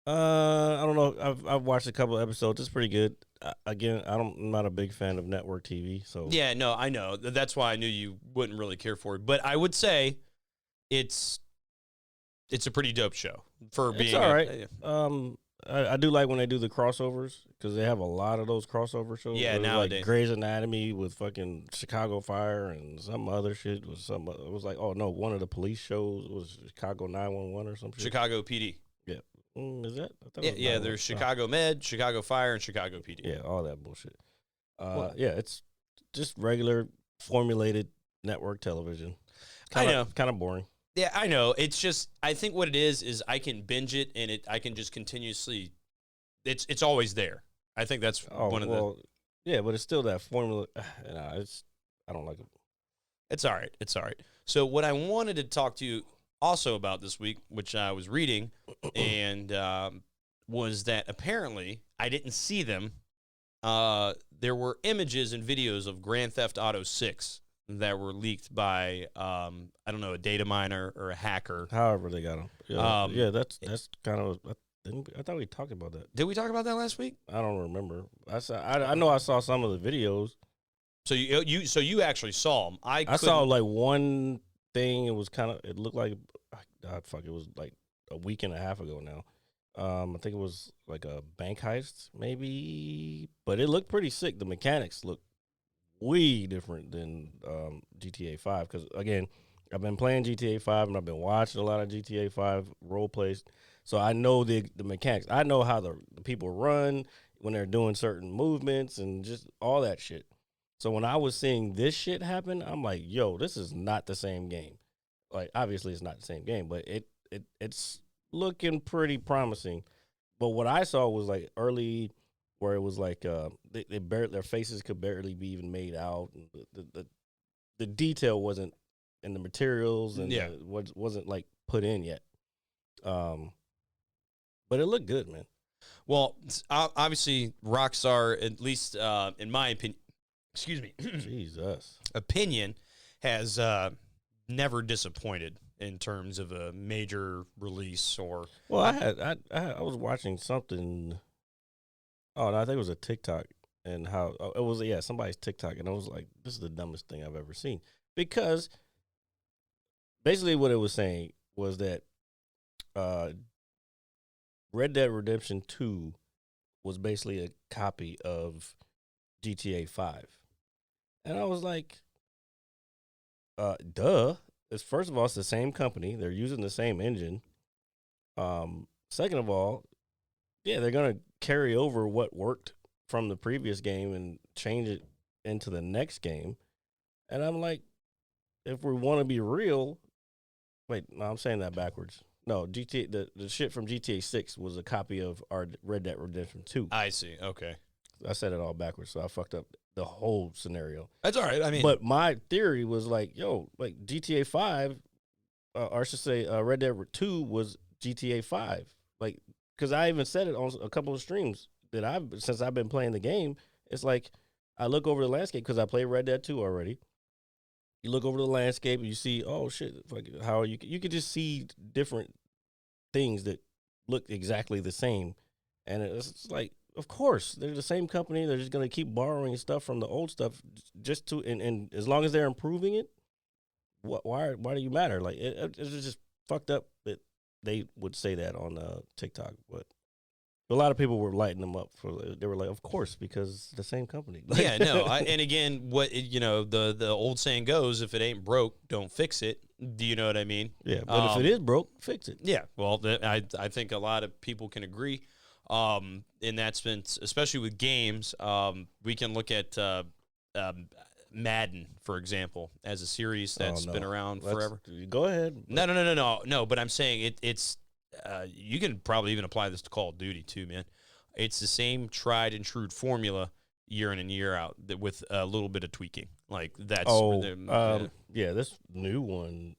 I don't know. I've watched a couple of episodes. It's pretty good. Again, I'm not a big fan of network TV. So Yeah, no, I know. That's why I knew you wouldn't really care for it. But I would say it's a pretty dope show for being. it's all right. I do like when they do the crossovers because they have a lot of those crossover shows. Yeah, It was nowadays. like Grey's Anatomy with fucking Chicago Fire and some other shit was some. It was like, oh no, one of the police shows was Chicago 911 or some shit. Chicago PD. Is that? I thought it Yeah, was yeah. 911. There's Chicago Med, Chicago Fire, and Chicago PD. Yeah, all that bullshit. Well- Yeah, it's just regular formulated network television. I know. Kind of boring. Yeah, I know. It's just I think what it is I can binge it and I can just continuously. It's always there. I think that's one of the. Yeah, but it's still that formula. I don't like it. It's all right. It's all right. So what I wanted to talk to you also about this week, which I was reading, and was that apparently I didn't see them. There were images and videos of Grand Theft Auto 6 that were leaked by I don't know, a data miner or a hacker. However they got them. Yeah, that's kind of. I thought we talked about that. Did we talk about that last week? I don't remember. I know I saw some of the videos. So you actually saw them. I saw like one thing. It was kind of. It looked like. God, fuck! It was like a week and a half ago now. I think it was like a bank heist, maybe. But it looked pretty sick. The mechanics look way different than GTA 5. Because again, I've been playing GTA 5 and I've been watching a lot of GTA 5 role plays. So I know the mechanics. I know how the people run when they're doing certain movements and just all that shit. So when I was seeing this shit happen, I'm like, yo, this is not the same game. Like, obviously it's not the same game, but it's looking pretty promising. But what I saw was like early where it was like their faces could barely be even made out. And the detail wasn't in the materials and Yeah. wasn't like put in yet. But it looked good, man. Well, obviously, Rockstar, at least in my opinion, excuse me, Jesus. opinion, has never disappointed in terms of a major release or. Well, I was watching something. Oh, no, I think it was a TikTok and how it was. Yeah, somebody's TikTok, and I was like, "This is the dumbest thing I've ever seen." Because basically, what it was saying was that Red Dead Redemption 2 was basically a copy of GTA 5, and I was like, "Duh." First of all, it's the same company. They're using the same engine. Second of all, yeah, they're going to carry over what worked from the previous game and change it into the next game. And I'm like, if we want to be real, wait, no, I'm saying that backwards. No, GTA, the shit from GTA 6 was a copy of our Red Dead Redemption 2. I see. Okay. I said it all backwards, so I fucked up the whole scenario. That's all right. I mean, But my theory was like, yo, like GTA 5, or I should say Red Dead 2 was GTA 5. Like, because I even said it on a couple of streams that since I've been playing the game. It's like I look over the landscape because I played Red Dead 2 already. You look over the landscape and you see, oh shit, how you could just see different things that look exactly the same, and it's like, of course, they're the same company. They're just gonna keep borrowing stuff from the old stuff just to and as long as they're improving it, why do you matter? Like it's just fucked up that they would say that on TikTok, but a lot of people were lighting them up they were like, of course, because it's the same company. Yeah, no. And again, the old saying goes, if it ain't broke, don't fix it. Do you know what I mean? Yeah, but if it is broke, fix it. Yeah, well, I think a lot of people can agree. In that sense, especially with games, we can look at Madden, for example, as a series that's been around forever. Go ahead. No. But I'm saying it's. You can probably even apply this to Call of Duty too, man. It's the same tried and true formula year in and year out with a little bit of tweaking. Like that's. Yeah, this new one,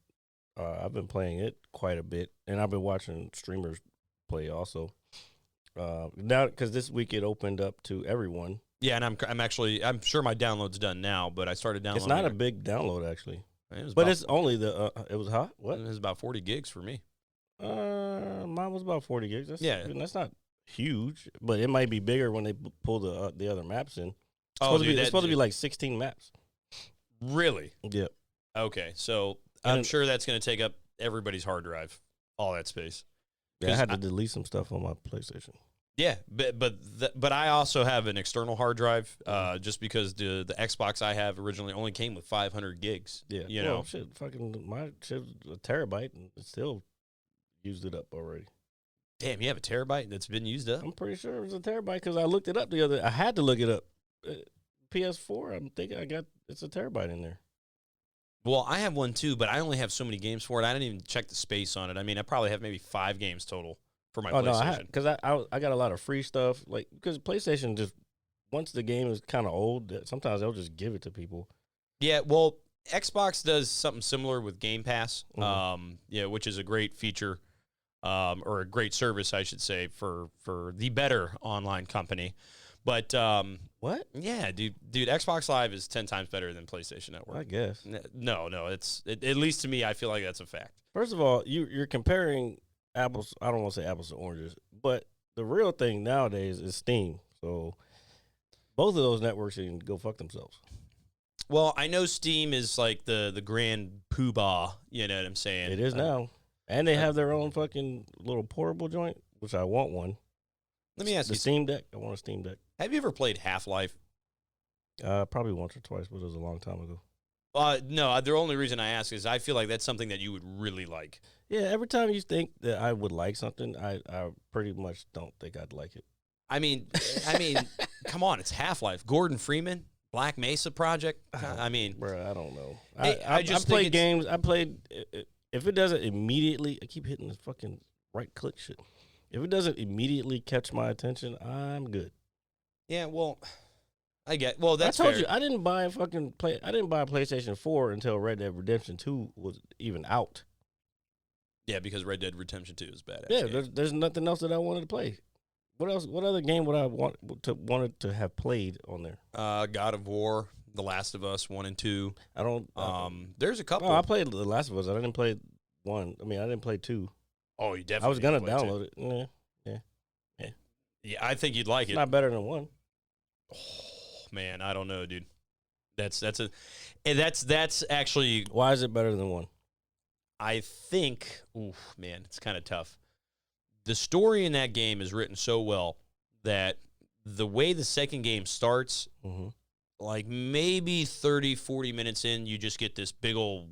I've been playing it quite a bit, and I've been watching streamers play also. Now, because this week it opened up to everyone. Yeah, and I'm sure my download's done now, but I started downloading. It's not a big download actually, it's only it was hot. What? It was about 40 gigs for me. Mine was about 40 gigs. That's not huge, but it might be bigger when they pull the other maps in. It's supposed to be like 16 maps. Really? Yeah. Okay, so I'm sure that's going to take up everybody's hard drive, all that space. Yeah, I had to delete some stuff on my PlayStation. Yeah, but I also have an external hard drive, just because the Xbox I have originally only came with 500 gigs. Yeah, you know, shit, fucking my shit's a terabyte and it still used it up already. Damn, you have a terabyte that's been used up? I'm pretty sure it was a terabyte because I looked it up I had to look it up. PS4, I'm thinking it's a terabyte in there. Well, I have one too, but I only have so many games for it. I didn't even check the space on it. I mean, I probably have maybe 5 games total for my PlayStation. Because I got a lot of free stuff. Like, because PlayStation just, once the game is kind of old, sometimes they'll just give it to people. Yeah, well, Xbox does something similar with Game Pass, which is a great feature, or a great service, I should say, for the better online company. But what? Yeah, dude, Xbox Live is 10 times better than PlayStation Network. I guess. No, it's at least to me, I feel like that's a fact. First of all, you're comparing apples. I don't want to say apples to oranges, but the real thing nowadays is Steam. So both of those networks can go fuck themselves. Well, I know Steam is like the grand poobah. You know what I'm saying? It is now, and they have their own fucking little portable joint, which I want one. Let me ask you. The Steam Deck. I want a Steam Deck. Have you ever played Half-Life? Probably once or twice, but it was a long time ago. No, the only reason I ask is I feel like that's something that you would really like. Yeah, every time you think that I would like something, I pretty much don't think I'd like it. I mean, come on, it's Half-Life. Gordon Freeman, Black Mesa Project. I mean, bro, I don't know. I just played games. I played. If it doesn't immediately, I keep hitting this fucking right click shit. If it doesn't immediately catch my attention, I'm good. Yeah, well, I get. Well, that's I told fair. you I didn't buy a PlayStation 4 until Red Dead Redemption 2 was even out. Yeah, because Red Dead Redemption 2 is badass. Yeah, there's nothing else that I wanted to play. What else? What other game would I wanted to have played on there? God of War, The Last of Us 1 and 2. I don't. There's a couple. No, I played The Last of Us. I didn't play 1. I mean, I didn't play 2. Oh, you definitely. I was gonna download it. Yeah, I think you'd like it's it. Not better than 1. Oh, man, I don't know, dude. That's actually. Why is it better than 1? I think. Oof, man, it's kind of tough. The story in that game is written so well that the way the second game starts, like maybe 30, 40 minutes in, you just get this big old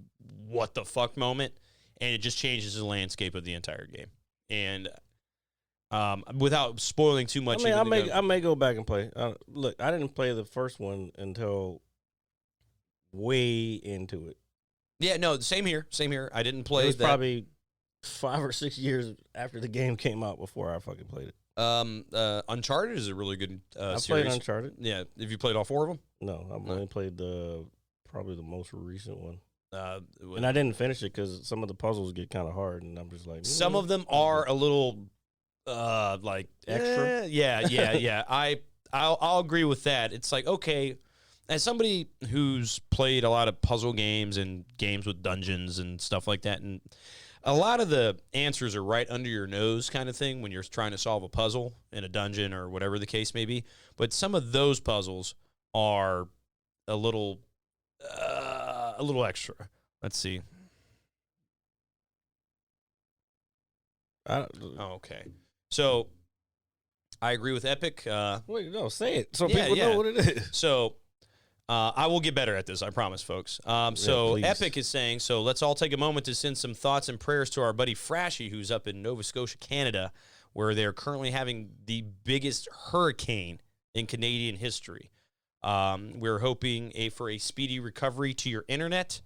what the fuck moment, and it just changes the landscape of the entire game. And without spoiling too much, I may go back and play. Look, I didn't play the first one until way into it. Yeah, no, same here. I didn't play. It was probably 5 or 6 years after the game came out before I fucking played it. Uncharted is a really good I series. played Uncharted. Yeah, have you played all 4 of them? No, I've only played probably the most recent one. And And I didn't finish it because some of the puzzles get kind of hard, and I'm just like, some of them are a little like Extra? yeah. I'll agree with that. It's like, okay, as somebody who's played a lot of puzzle games and games with dungeons and stuff like that, and a lot of the answers are right under your nose kind of thing when you're trying to solve a puzzle in a dungeon or whatever the case may be. But some of those puzzles are a little extra. Let's see. Okay. So I agree with Epic. Wait, no, say it so Yeah, people yeah. know what it is. So I will get better at this, I promise, folks. So please. Epic is saying, so let's all take a moment to send some thoughts and prayers to our buddy Frashy, who's up in Nova Scotia, Canada, where they're currently having the biggest hurricane in Canadian history. We're hoping for a speedy recovery to your internet.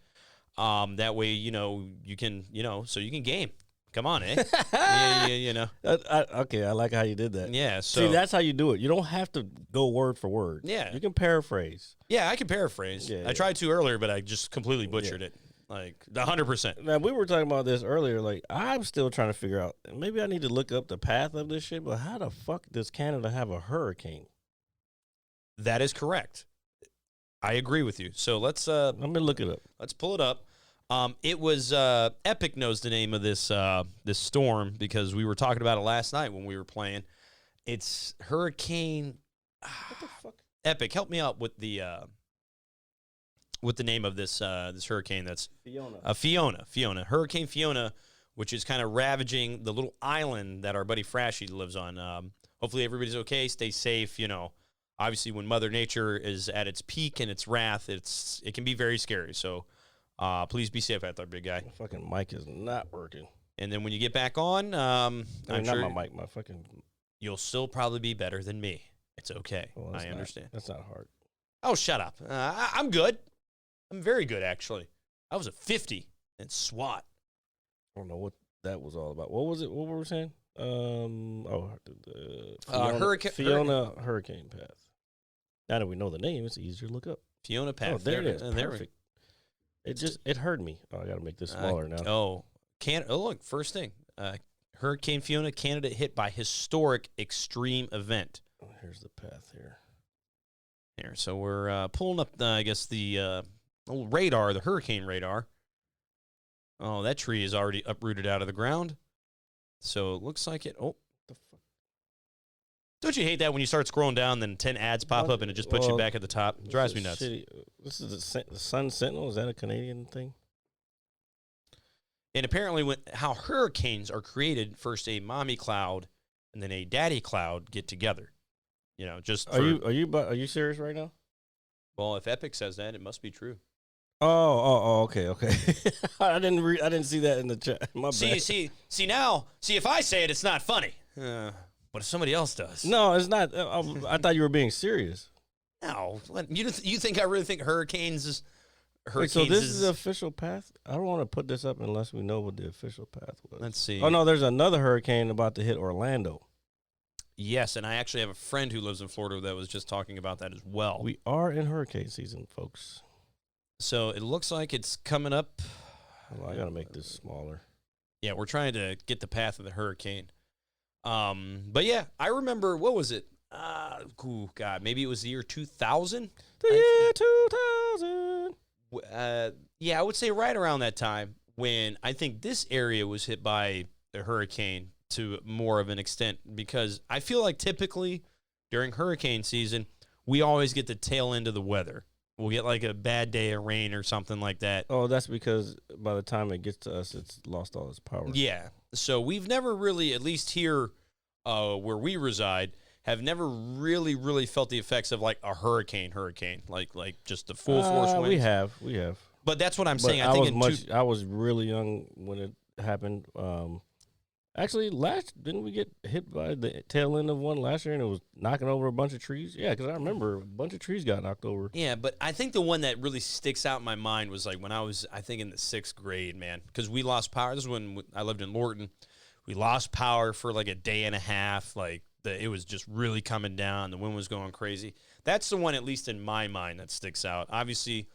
That way, you can, so you can game. Come on, eh? yeah. Okay, I like how you did that. Yeah, so See, that's how you do it. You don't have to go word for word. Yeah. You can paraphrase. yeah, I can paraphrase. Yeah, I tried to earlier, but I just completely butchered it. Like 100%. Now, we were talking about this earlier. Like, I'm still trying to figure out, maybe I need to look up the path of this shit, but how the fuck does Canada have a hurricane? That is correct. I agree with you. So let's Let me look it up. let's pull it up. It was Epic knows the name of this this storm because we were talking about it last night when we were playing. It's Hurricane. What the fuck? Epic, help me out with the name of this this hurricane. That's Fiona. Fiona. Hurricane Fiona, which is kind of ravaging the little island that our buddy Frashy lives on. Hopefully everybody's okay. Stay safe. Obviously when Mother Nature is at its peak and its wrath, it can be very scary. So. Please be safe out there, big guy. My fucking mic is not working. And then when you get back on, I'm not sure my mic, my fucking. you'll still probably be better than me. It's okay. Well, I understand. That's not hard. Oh, shut up. I'm good. I'm very good, actually. I was a 50 in SWAT. I don't know what that was all about. What was it? What were we saying? Fiona hurricane path. Now that we know the name, it's easier to look up. Fiona Path. Oh, there it is. There Perfect. It heard me. Oh, I got to make this smaller now. Oh, look, first thing. Hurricane Fiona, Canada hit by historic extreme event. Oh, here's the path here. Here, so we're pulling up, I guess, the old radar, the hurricane radar. Oh, that tree is already uprooted out of the ground. So it looks like it. Oh, The fuck? don't you hate that when you start scrolling down, then 10 ads pop up and it just puts you back at the top? It drives me nuts. This is the Sun Sentinel. Is that a Canadian thing? And apparently, how hurricanes are created, first a mommy cloud and then a daddy cloud get together. Just Are you serious right now? well, if Epic says that, it must be true. Okay. I didn't see that in the chat. My bad. See now, if I say it, it's not funny. But if somebody else does, No, it's not. I thought you were being serious. no. You think I really think hurricanes is Wait, hurricanes? so this is the official path? I don't want to put this up unless we know what the official path was. Let's see. Oh no, there's another hurricane about to hit Orlando. Yes, and I actually have a friend who lives in Florida that was just talking about that as well. We are in hurricane season, folks. So it looks like it's coming up. Hold on, I gotta make this smaller. Yeah, we're trying to get the path of the hurricane. But yeah, I remember, what was it? God, maybe it was the year 2000? The year 2000. Yeah, I would say right around that time when I think this area was hit by a hurricane to more of an extent, because I feel like typically during hurricane season, we always get the tail end of the weather. We'll get like a bad day of rain or something like that. Oh, that's because by the time it gets to us, it's lost all its power. Yeah. So we've never really, at least here where we reside, have never really felt the effects of like a hurricane, like just the full force winds. We have. But that's what I'm But saying. I was really young when it happened. Actually, didn't we get hit by the tail end of one last year and it was knocking over a bunch of trees? Yeah, because I remember a bunch of trees got knocked over. Yeah, but I think the one that really sticks out in my mind was like when I was, I think, in the 6th grade, man, because we lost power. This is when I lived in Lorton. We lost power for like a day and a half. Like it was just really coming down. The wind was going crazy. That's the one, at least in my mind, that sticks out. Obviously,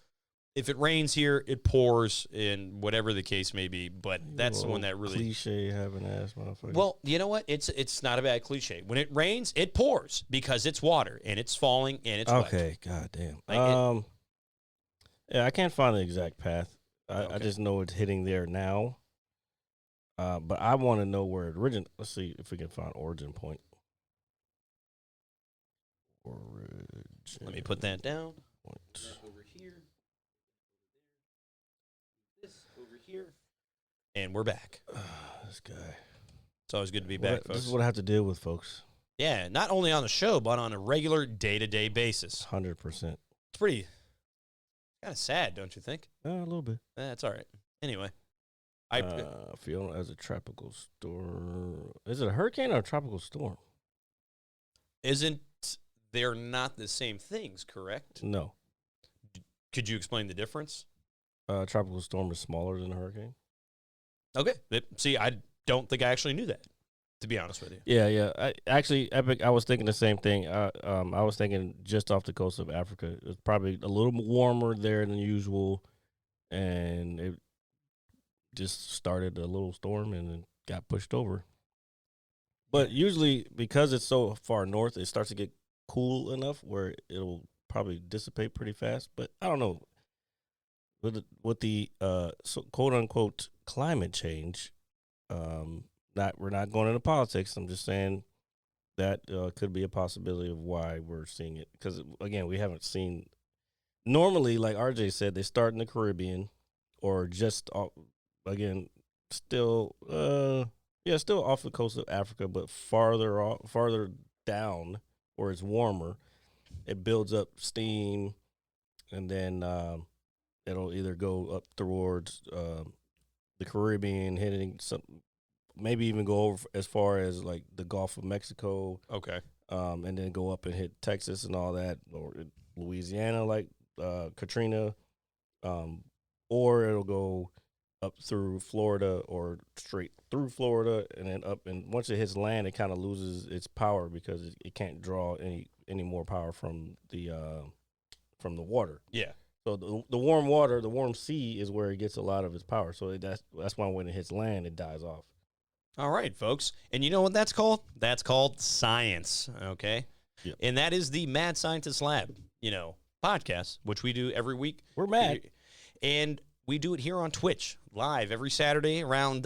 if it rains here, it pours, and whatever the case may be. But that's the one that really cliche having ass motherfucker. Well, you know what? It's not a bad cliche. When it rains, it pours because it's water and it's falling and it's wet. okay, goddamn. Like Yeah, I can't find the exact path. I Okay. just know it's hitting there now. But I want to know where it originated. Let's see if we can find origin point. Origin. Let me put that down. Point. Over here. This over here. And we're back. This guy. It's always good to be Well, back, this folks. is what I have to deal with, folks. Yeah, not only on the show, but on a regular day-to-day basis. 100%. It's pretty kind of sad, don't you think? A little bit. That's all right. Anyway, Fiona as a tropical storm. Is it a hurricane or a tropical storm? isn't they're not the same things, correct? No. Could you explain the difference? Tropical storm is smaller than a hurricane. Okay. See, I don't think I actually knew that, to be honest with you. Yeah. Actually, Epic, I was thinking the same thing. I was thinking just off the coast of Africa. It's probably a little warmer there than usual, and it just started a little storm and then got pushed over. But usually, because it's so far north, it starts to get cool enough where it'll probably dissipate pretty fast. But I don't know. With the quote unquote climate change, we're not going into politics. I'm just saying that could be a possibility of why we're seeing it. Because again, we haven't seen. Normally, like RJ said, they start in the Caribbean, or just still off the coast of Africa, but farther down where it's warmer, it builds up steam, and then it'll either go up towards the Caribbean, hitting some, maybe even go over as far as like the Gulf of Mexico, Okay. and then go up and hit Texas and all that, or Louisiana, like Katrina, or it'll go up through Florida or straight through Florida and then up. And once it hits land, it kind of loses its power because it can't draw any more power from the water. Yeah. So the warm water, the warm sea is where it gets a lot of its power. So that's why when it hits land, it dies off. All right, folks. And you know what that's called? That's called science, okay? Yep. And that is the Mad Scientist Lab, podcast, which we do every week. We're mad. And we do it here on Twitch, live every Saturday around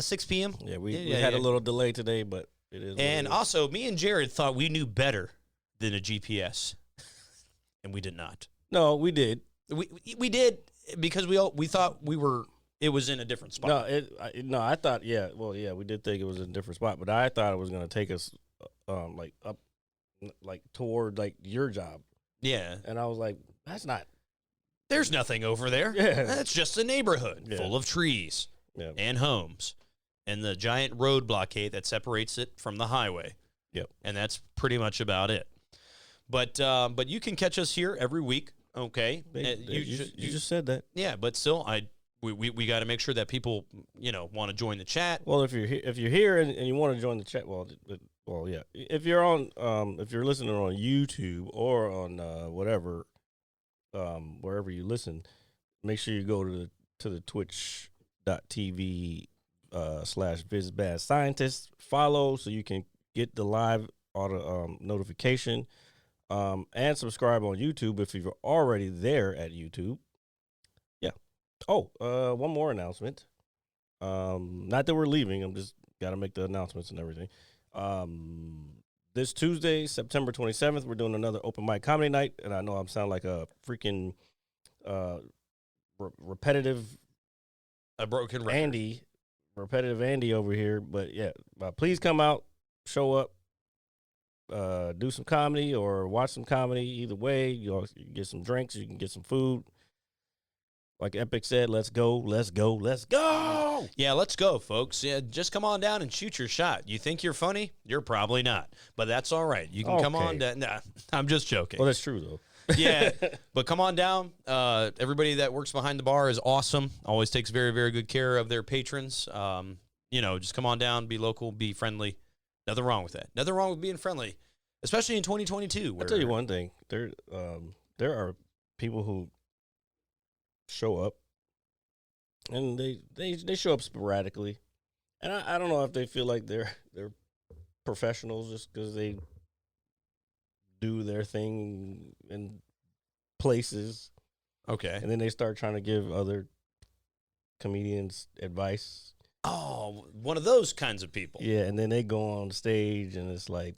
6 p.m. Yeah, we had a little delay today, but it is. And also, me and Jared thought we knew better than a GPS, and we did not. No, we did. We did because we thought it was in a different spot. I thought, we did think it was in a different spot, but I thought it was going to take us, like up, like toward like your job. Yeah. And I was like, that's not. There's nothing over there. Yeah. That's just a neighborhood full of trees and homes and the giant road blockade that separates it from the highway. Yep. And that's pretty much about it. But you can catch us here every week. Okay. You just said that. Yeah, but still, we got to make sure that people want to join the chat. Well, if you're here and you want to join the chat, well, yeah. If you're on, if you're listening on YouTube or on whatever, wherever you listen, make sure you go to the twitch.tv /VizBadScientist, follow so you can get the live auto notification, and subscribe on YouTube if you're already there at YouTube. Yeah. Oh, one more announcement. Not that we're leaving. I'm just got to make the announcements and everything. This Tuesday, September 27th, we're doing another open mic comedy night, and I know I'm sounding like a freaking repetitive A broken record. repetitive Andy over here, but yeah, please come out, show up, do some comedy or watch some comedy. Either way, you can get some drinks, you can get some food. Like Epic said, let's go. Yeah, let's go, folks. Yeah, just come on down and shoot your shot. You think you're funny? You're probably not, but that's all right. You can come on down. Nah, I'm just joking. Well, that's true, though. Yeah, but come on down. Everybody that works behind the bar is awesome. Always takes very, very good care of their patrons. Just come on down, be local, be friendly. Nothing wrong with that. Nothing wrong with being friendly, especially in 2022. I'll tell you one thing. There are people who show up, and they show up sporadically, and I don't know if they feel like they're professionals just because they do their thing in places, Okay. and then they start trying to give other comedians advice. Oh, one of those kinds of people. Yeah, and then they go on stage, and it's like,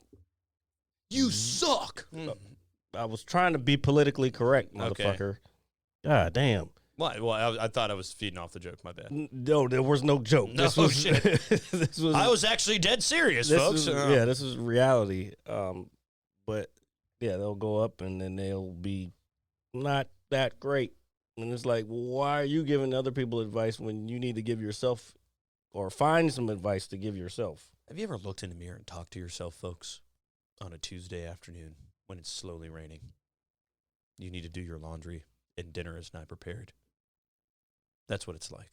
You suck. I was trying to be politically correct, Okay. motherfucker. God damn. Well, I thought I was feeding off the joke. My bad. No, there was no joke. No this was, shit. this was. I was actually dead serious, This folks. is, this is reality. But yeah, they'll go up and then they'll be not that great, and it's like, well, why are you giving other people advice when you need to give yourself or find some advice to give yourself? Have you ever looked in the mirror and talked to yourself, folks, on a Tuesday afternoon when it's slowly raining? You need to do your laundry and dinner is not prepared. That's what it's like.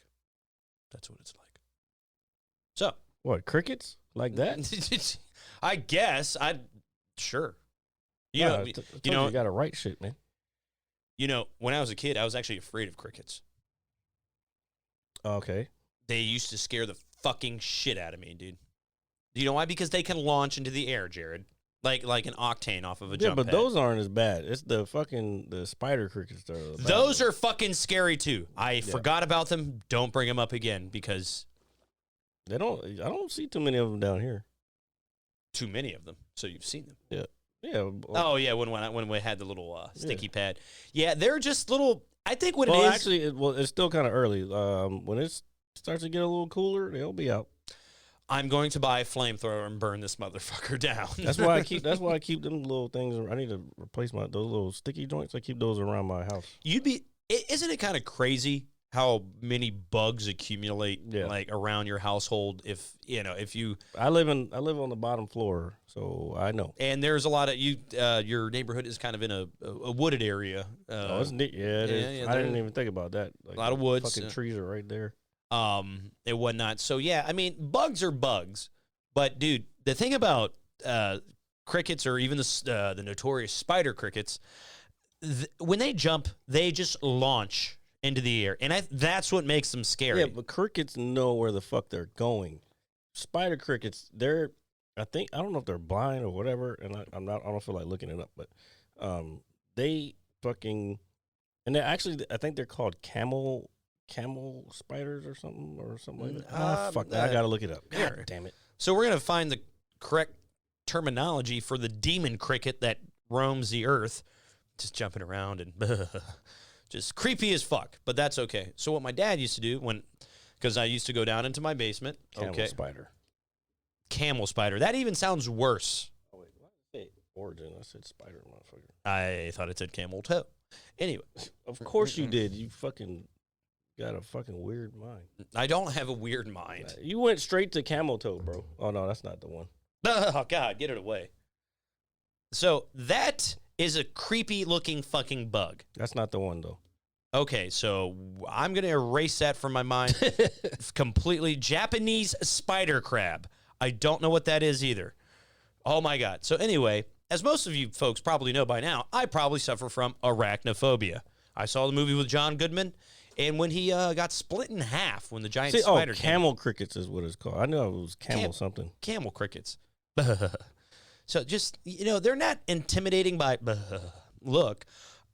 That's what it's like. So, What, crickets like that? I guess sure. You Nah, know, I told you know, you got to write shit, man. when I was a kid, I was actually afraid of crickets. Okay. They used to scare the fucking shit out of me, dude. You know why? Because they can launch into the air, Jared. Like an octane off of a Yeah, jump but pad. those aren't as bad. It's the spider crickets that are the bad Those ones. are fucking scary too. I forgot about them. Don't bring them up again because I don't see too many of them down here. too many of them. So you've seen them. Yeah. Oh yeah, when we had the little sticky pad. Yeah, they're just little. I think what Well, it is. actually, it's still kind of early. When it starts to get a little cooler, they'll be out. I'm going to buy a flamethrower and burn this motherfucker down. That's why I keep them little things. I need to replace those little sticky joints. I keep those around my house. Isn't it kind of crazy how many bugs accumulate Yeah. like around your household if you I live on the bottom floor, so I know. and there's a lot of your neighborhood is kind of in a wooded area. It's neat. Yeah, it is. yeah, I didn't even think about that. Like, a lot of woods. Fucking trees are right there. And whatnot. So yeah, I mean, bugs are bugs, but dude, the thing about crickets or even the notorious spider crickets, when they jump, they just launch into the air, and that's what makes them scary. Yeah, but crickets know where the fuck they're going. Spider crickets, I don't know if they're blind or whatever, and I don't feel like looking it up, but they fucking, and they actually, I think they're called camel spiders or something like that. Fuck that. I gotta look it up. God here. damn it. So we're gonna find the correct terminology for the demon cricket that roams the earth, just jumping around and just creepy as fuck. But that's okay. So what my dad used to do because I used to go down into my basement. Camel spider. Camel spider. That even sounds worse. Oh wait, what did I say? Origin. I said spider, motherfucker. I thought it said camel toe. Anyway, Of course you did. You fucking got a fucking weird mind. I don't have a weird mind. You went straight to camel toe, bro. Oh no, that's not the one. Oh God, get it away. So that is a creepy looking fucking bug. That's not the one though. Okay, so I'm going to erase that from my mind completely. Japanese spider crab. I don't know what that is either. Oh, my God. So anyway, as most of you folks probably know by now, I probably suffer from arachnophobia. I saw the movie with John Goodman, and when he got split in half when the giant spider came. Camel crickets is what it's called. I know it was camel something. Camel crickets. So just, they're not intimidating by look.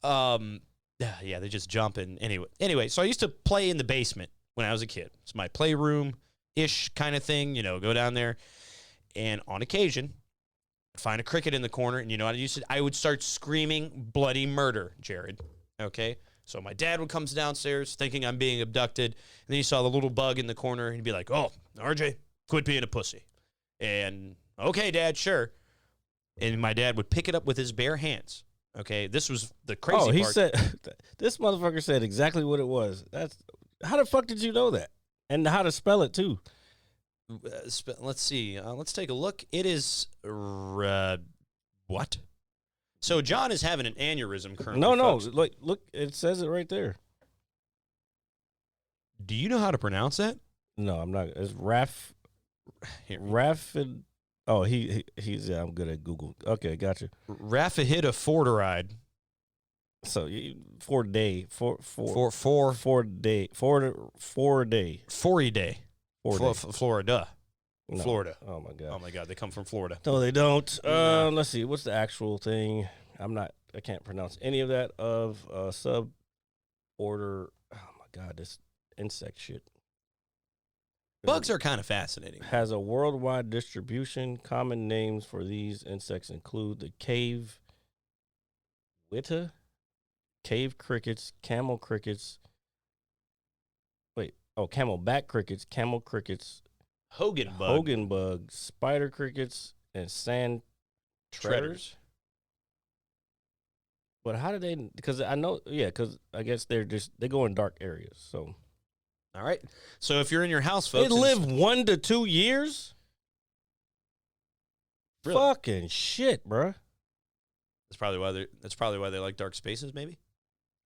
Yeah, they just jump in. Anyway, so I used to play in the basement when I was a kid. It's my playroom-ish kind of thing, go down there. And on occasion, find a cricket in the corner, and you know what I would start screaming bloody murder, Jared. Okay? So my dad would come downstairs thinking I'm being abducted, and then he saw the little bug in the corner, and he'd be like, "Oh, RJ, quit being a pussy." And, "Okay, Dad, sure." And my dad would pick it up with his bare hands. Okay, this was the crazy part. Oh, he said, this motherfucker said exactly what it was. How the fuck did you know that? And how to spell it, too. Let's see. Let's take a look. It is, what? So John is having an aneurysm currently. No, folks. look, it says it right there. Do you know how to pronounce that? No, I'm not. It's Rapid. Oh, he's I'm good at Google. Okay, gotcha. Raffahidoforderide. So 4 day, four For 4 day, 4 day, 40 day. 4 day. Florida. No. Florida. Oh my god. Oh my God, they come from Florida. No, they don't. No. Let's see. What's the actual thing? I can't pronounce any of that of sub order. Oh my god, this insect shit. Bugs are kind of fascinating. Has a worldwide distribution. Common names for these insects include the cave witta, cave crickets, camel crickets. Camelback crickets, camel crickets, Hogan bug. Hogan bugs, spider crickets, and sand treaders. But how do they? Because I know, because I guess they go in dark areas. So All right. So if you're in your house, folks, they live 1 to 2 years. Really? Fucking shit, bruh. That's probably why they like dark spaces. Maybe.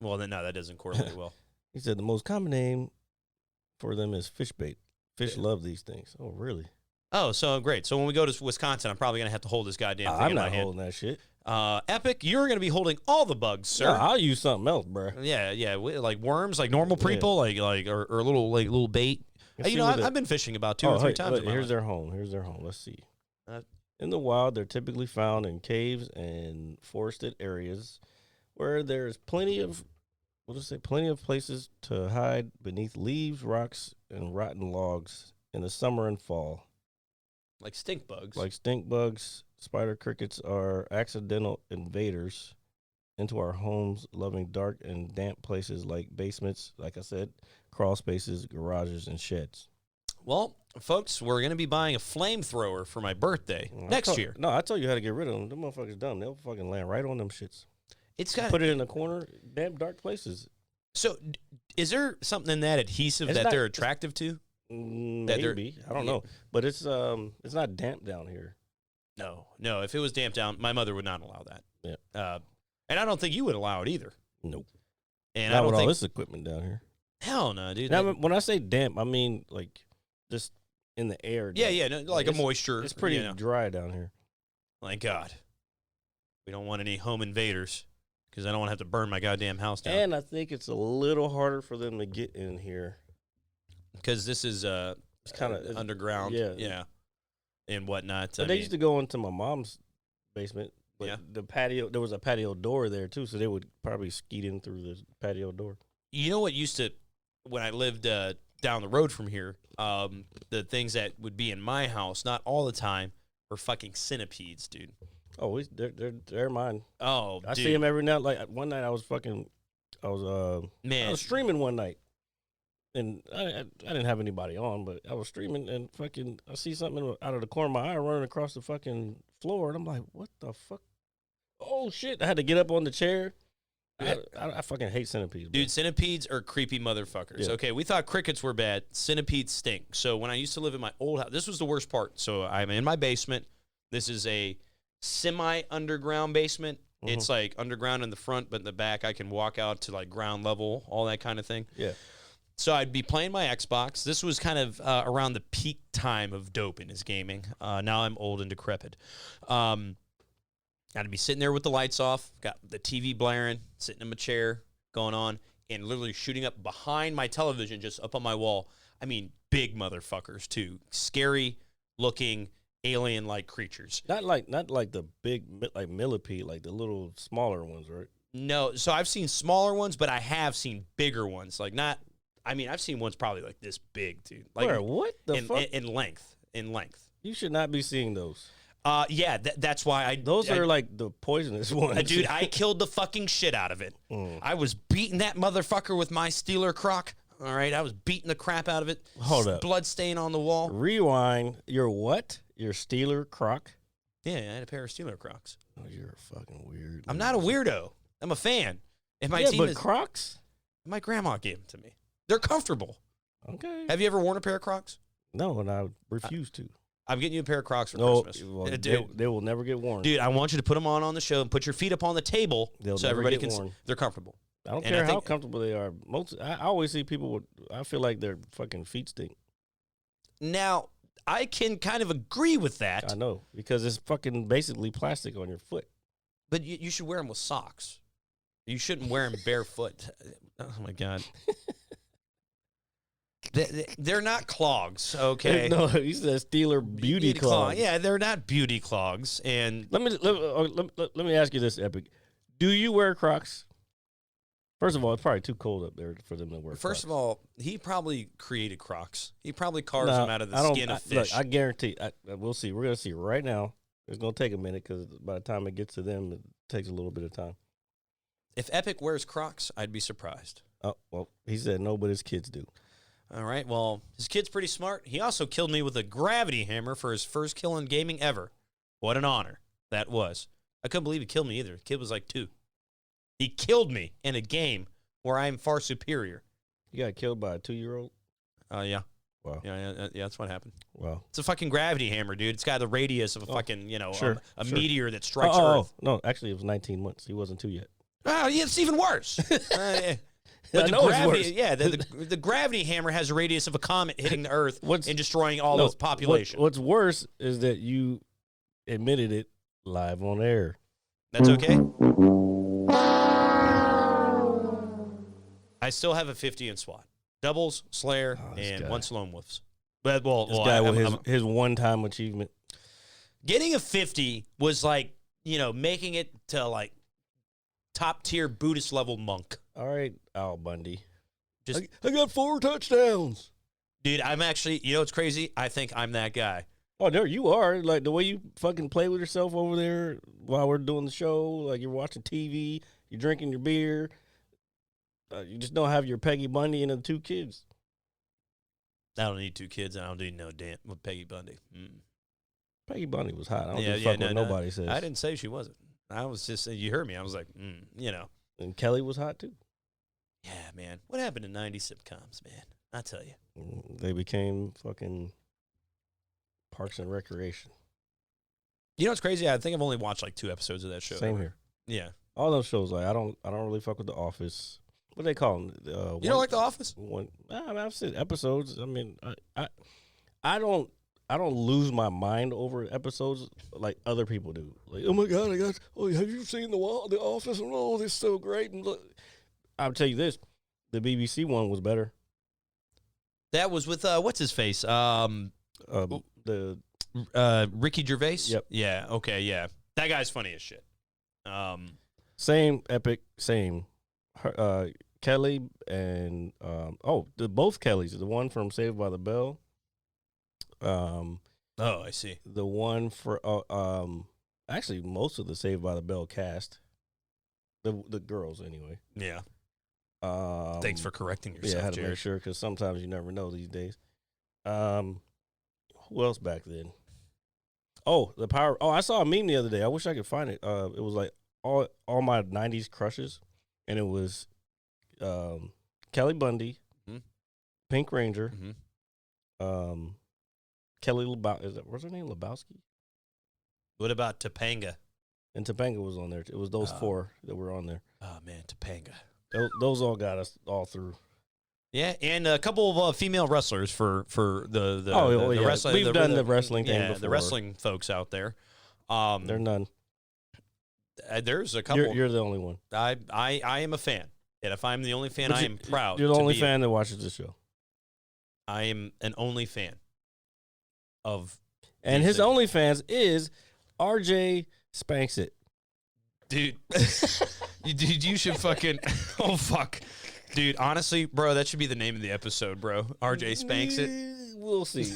Well, then no, that doesn't correlate well. He said the most common name for them is fish bait. Fish love these things. Oh, really? Oh, so great. So when we go to Wisconsin, I'm probably gonna have to hold this goddamn thing I'm in my not hand. holding that shit. Epic, you're gonna be holding all the bugs, sir. No, I'll use something else, bruh. Yeah, like worms, like normal people, like or a little bait. Let's You see know, what I've been fishing about 2 or 3 times. in my Here's life. their home. Here's their home. Let's see. Uh, In the wild, they're typically found in caves and forested areas where there's plenty of places to hide beneath leaves, rocks, and rotten logs in the summer and fall. like stink bugs. Like stink bugs, spider crickets are accidental invaders into our homes, loving dark and damp places like basements, like I said, crawl spaces, garages, and sheds. Well, folks, we're gonna be buying a flamethrower for my birthday next year. No, I told you how to get rid of them. Them motherfuckers dumb. They'll fucking land right on them shits. It's got. Put it in a corner, damp, dark places. So, is there something in that adhesive It's that not- they're attractive to? That they're- Maybe. I don't know. But it's not damp down here. No. If it was damp down, my mother would not allow that. Yeah. And I don't think you would allow it either. Nope. And Not I don't with all think. this equipment down here. Hell no, dude. Now, when I say damp, I mean like just in the air. Yeah, no, like a It's- moisture. It's pretty you know. dry down here. Thank God. We don't want any home invaders because I don't want to have to burn my goddamn house down. And I think it's a little harder for them to get in here. Because this is It's kind of underground. yeah. And whatnot. But they used to go into my mom's basement. But Yeah. the patio, there was a patio door there too, so they would probably skeet in through the patio door. You know what used to, when I lived down the road from here, the things that would be in my house, not all the time, were fucking centipedes, dude. Oh, they're mine. Oh, I dude. see them every night. Like one night, I was Man, streaming one night, and I didn't have anybody on, but I was streaming and fucking I see something out of the corner of my eye running across the fucking floor, and I'm like, what the fuck? Oh shit! I had to get up on the chair. I fucking hate centipedes, bro. dude, centipedes are creepy motherfuckers. Yeah. Okay, we thought crickets were bad. Centipedes stink. So when I used to live in my old house, this was the worst part. So I'm in my basement. This is a semi-underground basement. Mhm. It's like underground in the front, but in the back I can walk out to like ground level, all that kind of thing. Yeah. So I'd be playing my Xbox. This was kind of around the peak time of dope in his gaming. Now I'm old and decrepit. I'd be sitting there with the lights off, got the TV blaring, sitting in my chair, going on, and literally shooting up behind my television, just up on my wall. I mean, big motherfuckers too, scary looking alien-like creatures. Not like the big like millipede, like the little smaller ones, right? No, so I've seen smaller ones, but I have seen bigger ones. Like not, I mean, I've seen ones probably like this big, dude. Like Where? What the in, fuck? in length, in length. You should not be seeing those. Yeah, that's why Those are like the poisonous ones. dude, I killed the fucking shit out of it. I was beating that motherfucker with my Steeler croc. All right, I was beating the crap out of it. Hold up. Blood stain on the wall. Rewind. Your what? Your Steeler croc? Yeah, I had a pair of Steeler crocs. Oh, you're fucking weird. I'm not a weirdo. I'm a fan. And my Yeah, team but is. Crocs? My grandma gave them to me. They're comfortable. Okay. Have you ever worn a pair of Crocs? No, and I refuse to. I'm getting you a pair of Crocs for No, Christmas. well, Dude, they will never get worn. dude, I want you to put them on the show and put your feet up on the table They'll so never everybody get can. worn. They're comfortable. I don't and care I how think- comfortable they are. I always see people with. I feel like their fucking feet stink. Now, I can kind of agree with that, I know because it's fucking basically plastic on your foot. but you should wear them with socks. You shouldn't wear them barefoot. Oh, my God. They're not clogs, okay? No, he said Steeler beauty clogs. Yeah, they're not beauty clogs. And Let me ask you this, Epic. Do you wear Crocs? First of all, it's probably too cold up there for them to wear first Crocs. of all, he probably created Crocs. He probably carves them out of the skin of fish. Look, I guarantee. We'll see. We're gonna see right now. It's gonna take a minute because by the time it gets to them, it takes a little bit of time. If Epic wears Crocs, I'd be surprised. Oh well, he said no, but his kids do. All right, well, his kid's pretty smart. He also killed me with a gravity hammer for his first kill in gaming ever. What an honor that was. I couldn't believe he killed me either. The kid was like 2. He killed me in a game where I'm far superior. You got killed by a 2-year-old? Yeah. Wow. Yeah, that's what happened. Wow. It's a fucking gravity hammer, dude. It's got the radius of a fucking, sure, a sure. meteor that strikes Oh, Earth. no, actually, it was 19 months. He wasn't 2 yet. Oh, yeah, it's even worse. I know it's worse. Yeah, the gravity hammer has a radius of a comet hitting the Earth and destroying all its population. What's worse is that you admitted it live on air. That's okay. I still have a 50 in SWAT. Doubles, Slayer, and guy. 1 Lone Wolves. But, well, This guy with his one-time achievement. Getting a 50 was like, making it to like top-tier Buddhist level monk. All right, Al Bundy. Just, I got 4 touchdowns. Dude, I'm actually, what's crazy? I think I'm that guy. Oh, there you are. Like, the way you fucking play with yourself over there while we're doing the show, like you're watching TV, you're drinking your beer. You just don't have your Peggy Bundy and the 2 kids. I don't need 2 kids. I don't need no damn with Peggy Bundy. Peggy Bundy was hot. I don't give a fuck what nobody says. I didn't say she wasn't. I was just saying, you heard me. I was like, And Kelly was hot, too. Yeah, man. What happened to 90s sitcoms, man? I tell you. They became fucking Parks and Recreation. You know what's crazy? I think I've only watched like 2 episodes of that show. Same here. Yeah. All those shows, like I don't really fuck with The Office. What do they call them? You don't like The Office? I've seen episodes. I mean, I don't lose my mind over episodes like other people do. Like, oh my God, have you seen The Office? Oh, this is so great. And look, I'll tell you this, the BBC one was better. That was with what's his face? The Ricky Gervais. Yep. Yeah. Okay. Yeah. That guy's funny as shit. Same Epic, same. Kelly and both Kellys. The one from Saved by the Bell. Oh, I see. The one for actually most of the Saved by the Bell cast. The girls anyway. Yeah. Thanks for correcting yourself, Yeah, I had to Jared. make sure because sometimes you never know these days. Who else back then? Oh, the power. Oh, I saw a meme the other day. I wish I could find it. It was like all my '90s crushes, and it was Kelly Bundy, Pink Ranger, Kelly Lebowski. What's her name? Lebowski. What about Topanga? And Topanga was on there. It was those 4 that were on there. Oh man, Topanga. Those all got us all through. Yeah, and a couple of female wrestlers for the wrestling. We've done the wrestling thing before. The wrestling folks out there. There are none. There's a couple. You're the only one. I am a fan, and if I'm the only fan, I am proud. You're the only fan that watches this show. I am an only fan of. And his OnlyFans is RJ Spanks It. Dude, you should fucking. Oh, fuck. Dude, honestly, bro, that should be the name of the episode, bro. RJ Spanks It. We'll see.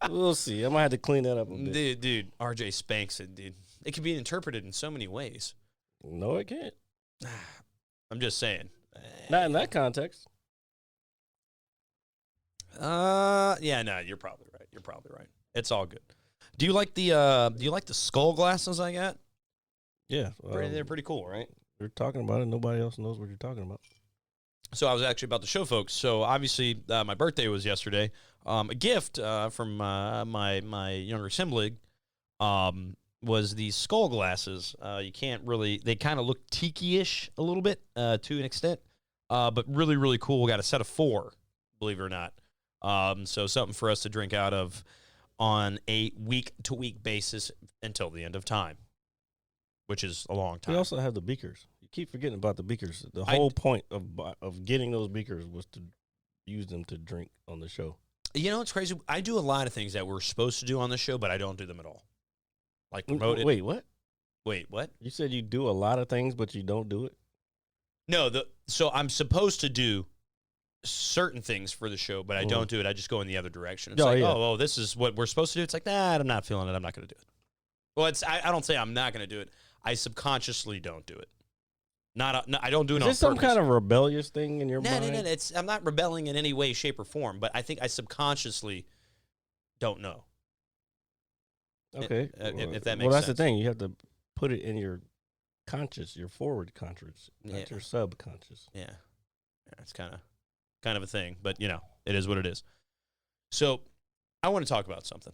We'll see. I might have to clean that up a bit. Dude, RJ Spanks It, dude. It can be interpreted in so many ways. No, it can't. I'm just saying. Not in that context. Yeah, no, you're probably right. It's all good. Do you like the skull glasses I got? Yeah. They're pretty cool, right? You're talking about it. Nobody else knows what you're talking about. So I was actually about to show folks. So obviously, my birthday was yesterday. A gift from my younger sibling was these skull glasses. You can't really. They kind of look tiki-ish a little bit to an extent, but really, really cool. Got a set of 4, believe it or not. So something for us to drink out of on a week-to-week basis until the end of time, which is a long time. We also have the beakers. You keep forgetting about the beakers. The whole point of getting those beakers was to use them to drink on the show. You know, it's crazy. I do a lot of things that we're supposed to do on the show, but I don't do them at all. Like promote it. Wait, what? Wait, what? You said you do a lot of things, but you don't do it? No, so I'm supposed to do certain things for the show, but I don't do it. I just go in the other direction. It's this is what we're supposed to do. It's like, nah, I'm not feeling it. I'm not going to do it. Well, I don't say I'm not going to do it. I subconsciously don't do it. I don't do it on purpose. Is this some kind of rebellious thing in your mind? No. I'm not rebelling in any way, shape, or form, but I think I subconsciously don't know. Okay. If that makes sense. Well, that's the thing. You have to put it in your conscious, your forward conscious, not your subconscious. Yeah. It's kind of a thing, but, you know, it is what it is. So I want to talk about something.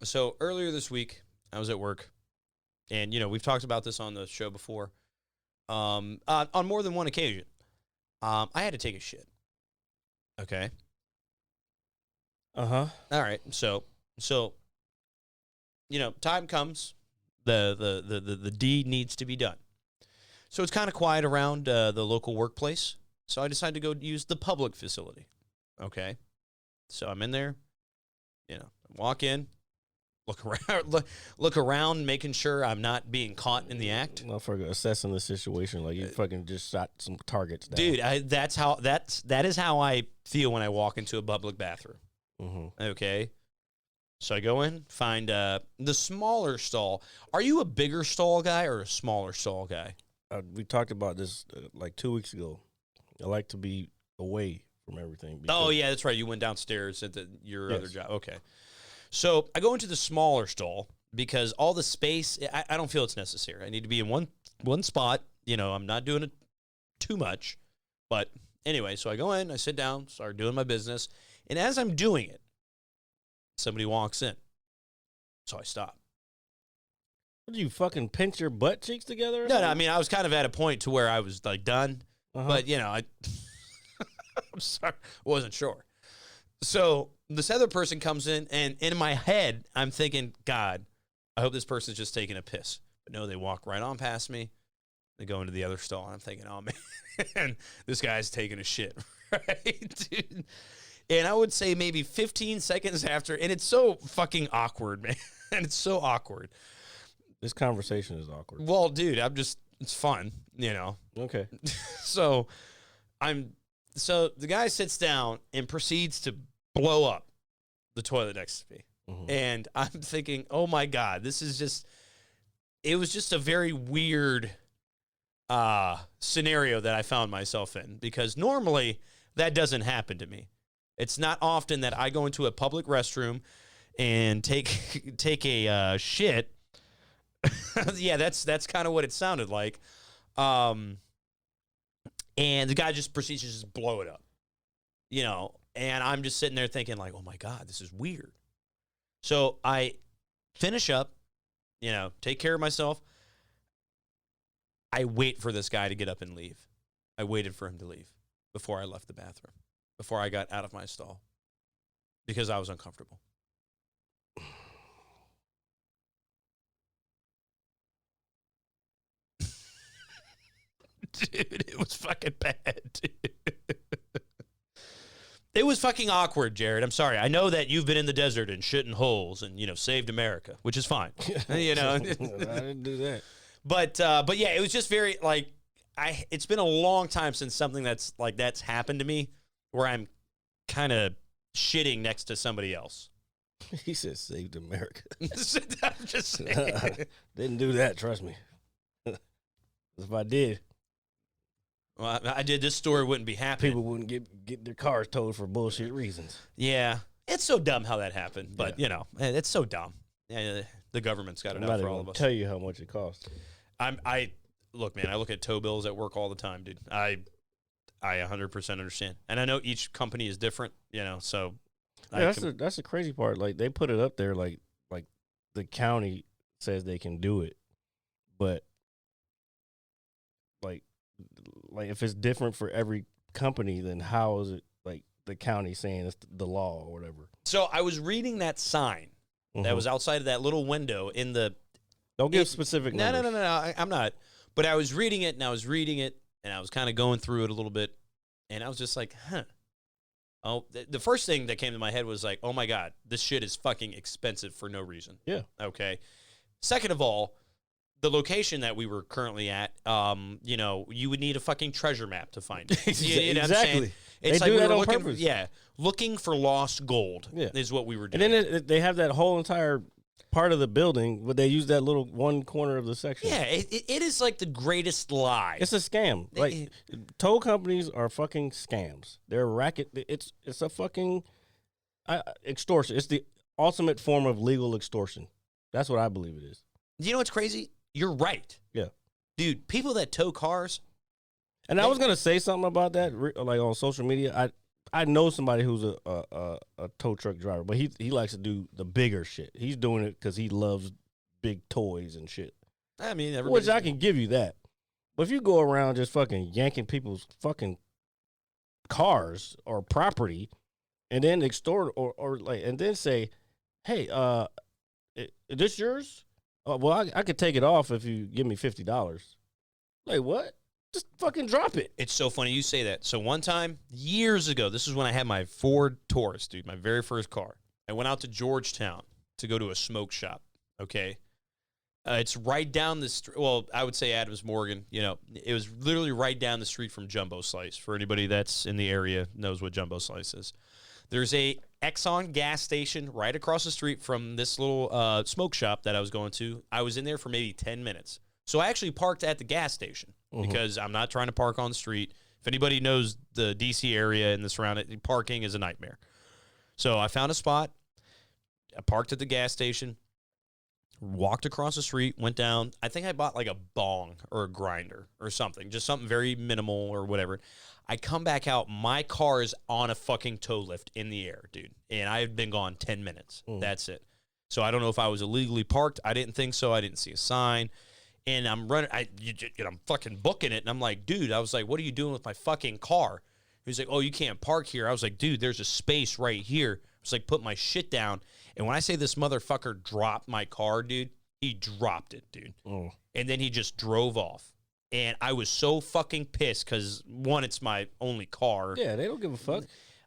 So earlier this week, I was at work, and, you know, we've talked about this on the show before. On more than one occasion, I had to take a shit. Okay. Uh-huh. All right. So, you know, time comes, the deed needs to be done. So it's kind of quiet around the local workplace. So I decided to go use the public facility. Okay. So I'm in there, you know, walk in, look around, making sure I'm not being caught in the act. Motherfucker assessing the situation like you fucking just shot some targets down. Dude, that is how I feel when I walk into a public bathroom. Mm-hmm. Okay. So I go in, find the smaller stall. Are you a bigger stall guy or a smaller stall guy? We talked about this like 2 weeks ago. I like to be away from everything. Oh, yeah, that's right. You went downstairs at your other job. Okay. So I go into the smaller stall because all the space, I don't feel it's necessary. I need to be in one spot. You know, I'm not doing it too much. But anyway, so I go in, I sit down, start doing my business. And as I'm doing it, somebody walks in. So I stop. Did you fucking pinch your butt cheeks together? No, I mean, I was kind of at a point to where I was like done. But, you know, I'm sorry, wasn't sure. So this other person comes in, and in my head, I'm thinking, God, I hope this person's just taking a piss. But no, they walk right on past me. They go into the other stall, and I'm thinking, oh, man, this guy's taking a shit, right, dude? And I would say maybe 15 seconds after, and it's so fucking awkward, man. And it's so awkward. This conversation is awkward. Well, dude, it's fun, you know. Okay. So the guy sits down and proceeds to blow up the toilet next to me. Mm-hmm. And I'm thinking, oh my God, it was just a very weird scenario that I found myself in, because normally that doesn't happen to me. It's not often that I go into a public restroom and take a shit. Yeah, that's kind of what it sounded like. And the guy just proceeds to just blow it up, you know, and I'm just sitting there thinking like, oh my God, this is weird. So I finish up, you know, take care of myself. I wait for this guy to get up and leave. I waited for him to leave before I left the bathroom, before I got out of my stall, because I was uncomfortable. Dude, it was fucking bad, dude. It was fucking awkward, Jared. I'm sorry. I know that you've been in the desert and shit in holes and, you know, saved America, which is fine. You know, I didn't do that. But yeah, it was just very like it's been a long time since something that's happened to me where I'm kind of shitting next to somebody else. He said saved America. I'm just saying. Didn't do that, trust me. If I did, well, I did. This story wouldn't be happening. People wouldn't get their cars towed for bullshit reasons. Yeah. It's so dumb how that happened. But, you know, it's so dumb. Yeah, the government's got it out for all of us. I'll tell you how much it costs. Look, man, I look at tow bills at work all the time, dude. I 100% understand. And I know each company is different, you know, so. Yeah, that's the crazy part. Like, they put it up there like the county says they can do it. But, like if it's different for every company, then how is it like the county saying it's the law or whatever? So I was reading that sign that was outside of that little window in the. Don't give specific numbers. No. I'm not. But I was reading it, and I was kind of going through it a little bit, and I was just like, huh. Oh, the first thing that came to my head was like, oh my God, this shit is fucking expensive for no reason. Yeah. Okay. Second of all, the location that we were currently at, you would need a fucking treasure map to find it. You know what I'm saying? It's They like do we that were on looking, purpose. yeah, looking for lost gold is what we were doing. And then they have that whole entire part of the building, but they use that little one corner of the section. Yeah, it is like the greatest lie. It's a scam. Like tow companies are fucking scams. They're a racket. It's a fucking extortion. It's the ultimate form of legal extortion. That's what I believe it is. You know what's crazy? You're right. Yeah. Dude, people that tow cars. And I was gonna say something about that, like on social media. I know somebody who's a tow truck driver, but he likes to do the bigger shit. He's doing it because he loves big toys and shit. I mean, which I can give you that. But if you go around just fucking yanking people's fucking cars or property, and then extort or like, and then say, "Hey, is this yours? Well, I could take it off if you give me $50." Like what? Just fucking drop it. It's so funny you say that. So one time, years ago, this is when I had my Ford Taurus, dude, my very first car. I went out to Georgetown to go to a smoke shop, okay? It's right down the street. Well, I would say Adams Morgan. You know, it was literally right down the street from Jumbo Slice. For anybody that's in the area knows what Jumbo Slice is. There's a Exxon gas station right across the street from this little smoke shop that I was going to. I was in there for maybe 10 minutes. So I actually parked at the gas station because I'm not trying to park on the street. If anybody knows the D.C. area and the surrounding, parking is a nightmare. So I found a spot. I parked at the gas station, walked across the street, went down. I think I bought like a bong or a grinder or something, just something very minimal or whatever. I come back out. My car is on a fucking tow lift in the air, dude. And I've been gone 10 minutes. That's it. So I don't know if I was illegally parked. I didn't think so. I didn't see a sign. And I'm running, I'm fucking booking it. And I'm like, dude, I was like, what are you doing with my fucking car? He's like, oh, you can't park here. I was like, dude, there's a space right here. I was like, put my shit down. And when I say this motherfucker dropped my car, dude, he dropped it, dude. And then he just drove off. And I was so fucking pissed because, one, it's my only car. Yeah, they don't give a fuck.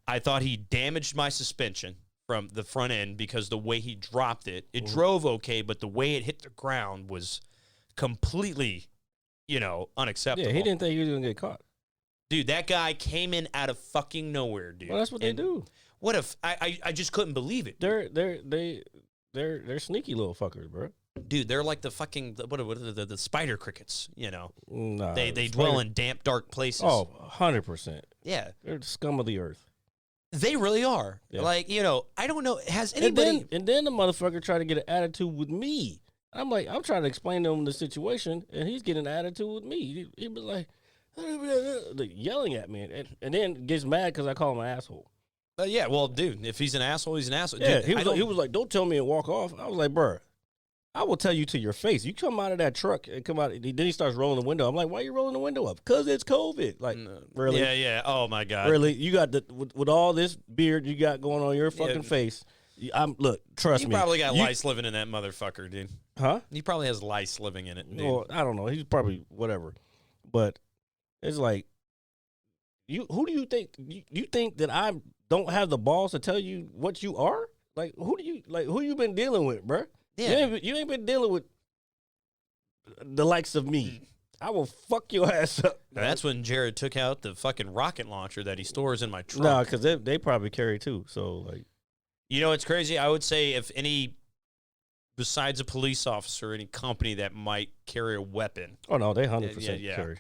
I thought he damaged my suspension from the front end because the way he dropped it, it drove okay, but the way it hit the ground was completely, unacceptable. Yeah, he didn't think he was gonna get caught. Dude, that guy came in out of fucking nowhere, dude. Well, that's what they do. What if I just couldn't believe it? They're sneaky little fuckers, bro. Dude, they're like the fucking what are the spider crickets, Nah, they dwell in damp, dark places. Oh, 100%. Yeah. They're the scum of the earth. They really are. Yeah. Like, I don't know. Has anybody And then the motherfucker tried to get an attitude with me. I'm like, I'm trying to explain to him the situation, and he's getting an attitude with me. He was like yelling at me, and then gets mad because I call him an asshole. Yeah, well, dude, if he's an asshole, he's an asshole. Yeah, Dude, he was like, don't tell me and walk off. I was like, bruh, I will tell you to your face. You come out of that truck and come out. Then he starts rolling the window. I'm like, why are you rolling the window up? Because it's COVID. Like, really? Yeah. Oh my God. Really? You got with all this beard you got going on your fucking face. Trust me. You probably got lice living in that motherfucker, dude. Huh? He probably has lice living in it, dude. Well, I don't know. He's probably whatever. But it's like, who do you think? You think that I don't have the balls to tell you what you are? Like, who you been dealing with, bruh? Yeah. You ain't been dealing with the likes of me. I will fuck your ass up. Now, that's when Jared took out the fucking rocket launcher that he stores in my trunk. No, because they probably carry too. So, like. It's crazy. I would say if any, besides a police officer, any company that might carry a weapon. Oh, no, they 100% carry.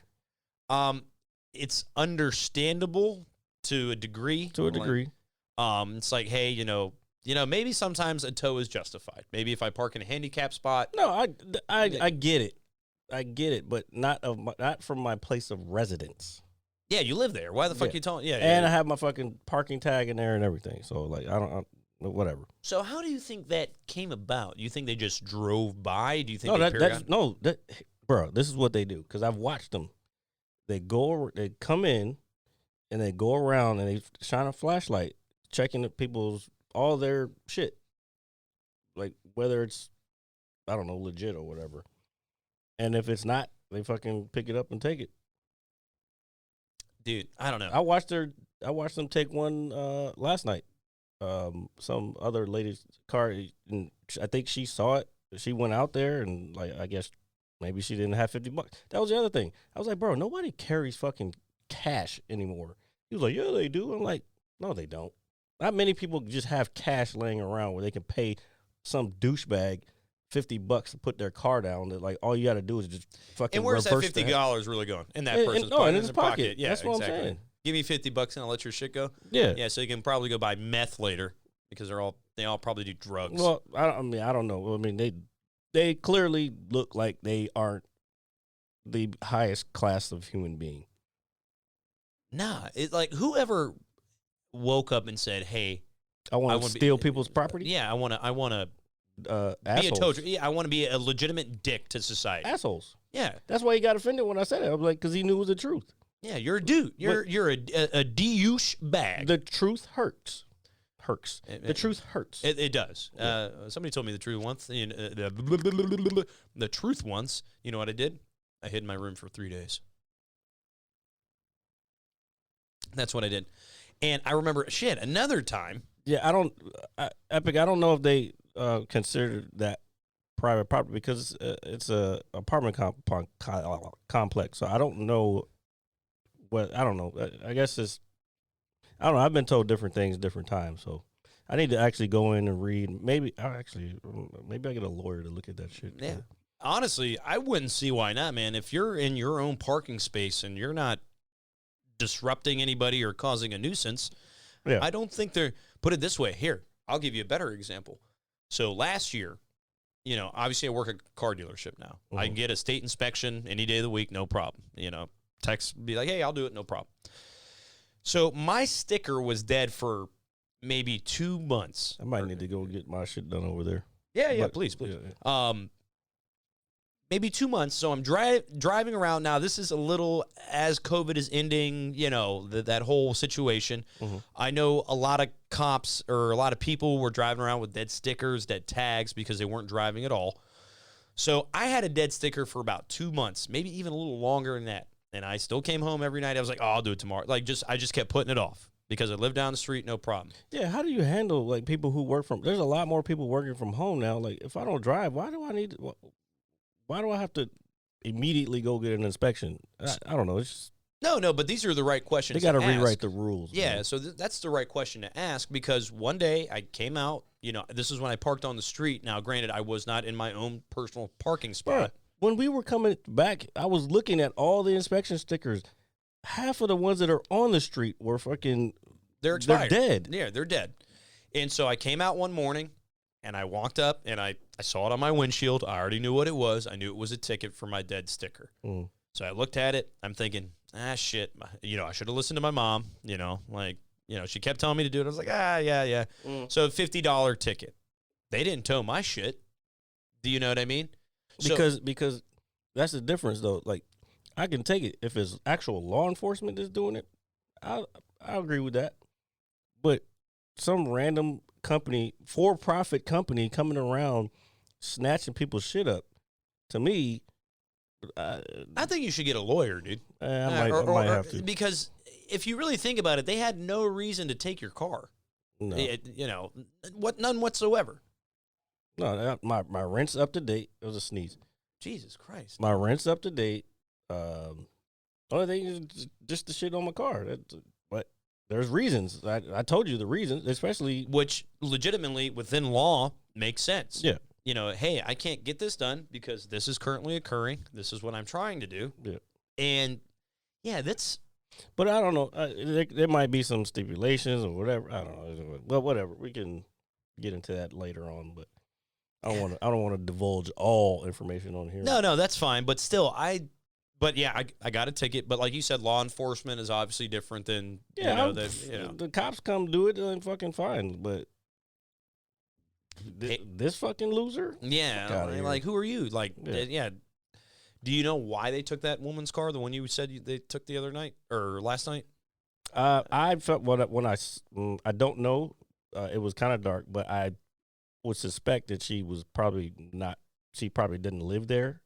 It's understandable to a degree. To a degree. It's like, hey, maybe sometimes a tow is justified. Maybe if I park in a handicap spot. No, I get it. I get it, but not from my place of residence. Yeah, you live there. Why the fuck you telling? Yeah, and I have my fucking parking tag in there and everything. So like, whatever. So how do you think that came about? Do you think they just drove by? Do you think bro? This is what they do because I've watched them. They come in, and they go around and they shine a flashlight, checking all their shit, like whether it's, I don't know, legit or whatever. And if it's not they fucking pick it up and take it. Dude, I don't know. I watched them take one last night. Some other lady's car, and I think she saw it. She went out there and like I guess maybe she didn't have $50. That was the other thing. I was like, bro, nobody carries fucking cash anymore. He was like, yeah, they do. I'm like, no, they don't. Not many people just have cash laying around where they can pay some douchebag $50 to put their car down. That like all you got to do is just fucking. And where's that reverse the $50 really going? In that And- person's and- no, pocket. in his their pocket. Yeah, That's what exactly. I'm saying. Give me $50 and I'll let your shit go. Yeah. Yeah, so you can probably go buy meth later because they all probably do drugs. Well, I mean, I don't know. I mean, they clearly look like they aren't the highest class of human being. nah, it's like whoever woke up and said, "Hey, I want wanna to be- steal people's property. yeah, I want to be a Assholes. toad. Yeah, I want to be a legitimate dick to society." Assholes. Yeah, That's why he got offended when I said it. I was like, because he knew it was the truth. yeah, you're a dude. You're a douche bag. The truth hurts. Hurts. It- The truth hurts. It does. Somebody told me the truth once. The truth once. You know what I did? I hid in my room for 3 days. That's what I did. And I remember, another time. Yeah, Epic. I don't know if they consider that private property because it's a apartment complex. So I don't know what I don't know. I guess it's I don't know. I've been told different things different times. So I need to actually go in and read. Maybe I get a lawyer to look at that shit. Yeah. Honestly, I wouldn't see why not, man. If you're in your own parking space and you're not disrupting anybody or causing a nuisance, Yeah. I don't think they're. Put it this way. Here, I'll give you a better example. So last year, obviously I work at a car dealership now. I can get a state inspection any day of the week, no problem. Text, be like, hey, I'll do it, no problem. So my sticker was dead for maybe 2 months. I might need to go get my shit done over there. Yeah, But- please. yeah. Maybe 2 months. So I'm driving around now. This is a little as COVID is ending, that whole situation. Mhm. I know a lot of cops or a lot of people were driving around with dead stickers, dead tags because they weren't driving at all. So I had a dead sticker for about 2 months, maybe even a little longer than that. And I still came home every night. I was like, oh, I'll do it tomorrow. I just kept putting it off because I live down the street, no problem. Yeah, how do you handle like people who work from? There's a lot more people working from home now. Like, if I don't drive, why do I have to immediately go get an inspection? I don't know. It's just, No, but these are the right questions. they got to to ask. rewrite the rules. Yeah, man. so that's the right question to ask because one day I came out, this is when I parked on the street. Now, granted, I was not in my own personal parking spot. Bruh, when we were coming back, I was looking at all the inspection stickers. Half of the ones that are on the street were fucking. They're expired. dead. Yeah, they're dead. And so I came out one morning and I walked up and I saw it on my windshield. I already knew what it was. I knew it was a ticket for my dead sticker. Mm. So I looked at it. I'm thinking, shit. I should have listened to my mom. She kept telling me to do it. I was like, yeah. So $50 ticket. They didn't tow my shit. Do you know what I mean? Because that's the difference though. Like, I can take it if it's actual law enforcement that's doing it. I agree with that. But some random company, for-profit company, coming around snatching people's shit up, to me, I think you should get a lawyer, dude. I might have to. Because if you really think about it, they had no reason to take your car. No, None whatsoever. no, my rent's up to date. It was a sneeze. Jesus Christ. My rent's up to date. Only thing is just the shit on my car. But there's reasons. I told you the reasons, especially. Which legitimately within law makes sense. Yeah. Hey, I can't get this done because this is currently occurring. This is what I'm trying to do. Yeah. And yeah, that's. But I don't know. There might be some stipulations or whatever. I don't know. Well, whatever. We can get into that later on. But I don't want to divulge all information on here. No, that's fine. But still, I got a ticket. But like you said, law enforcement is obviously different than the cops come do it and fucking fine. But this fucking loser. Yeah, Fuck outta here. like who are you? Like, Yeah. Do you know why they took that woman's car? The one you said they took the other night or last night? I felt when I don't know. It was kind of dark, but I would suspect that she was probably not. She probably didn't live there,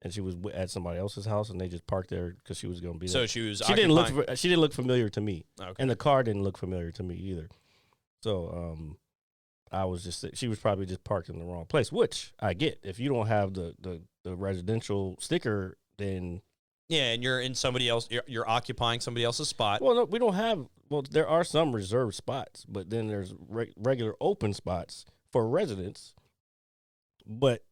and she was at somebody else's house, and they just parked there because she was going to be So there. she was. She didn't look familiar to me, Okay. and the car didn't look familiar to me either. So I was just, she was probably just parked in the wrong place, which I get. If you don't have the residential sticker, then Yeah, and you're in somebody else. You're occupying somebody else's spot. well, no, we don't have. Well, there are some reserved spots, but then there's regular open spots for residents. But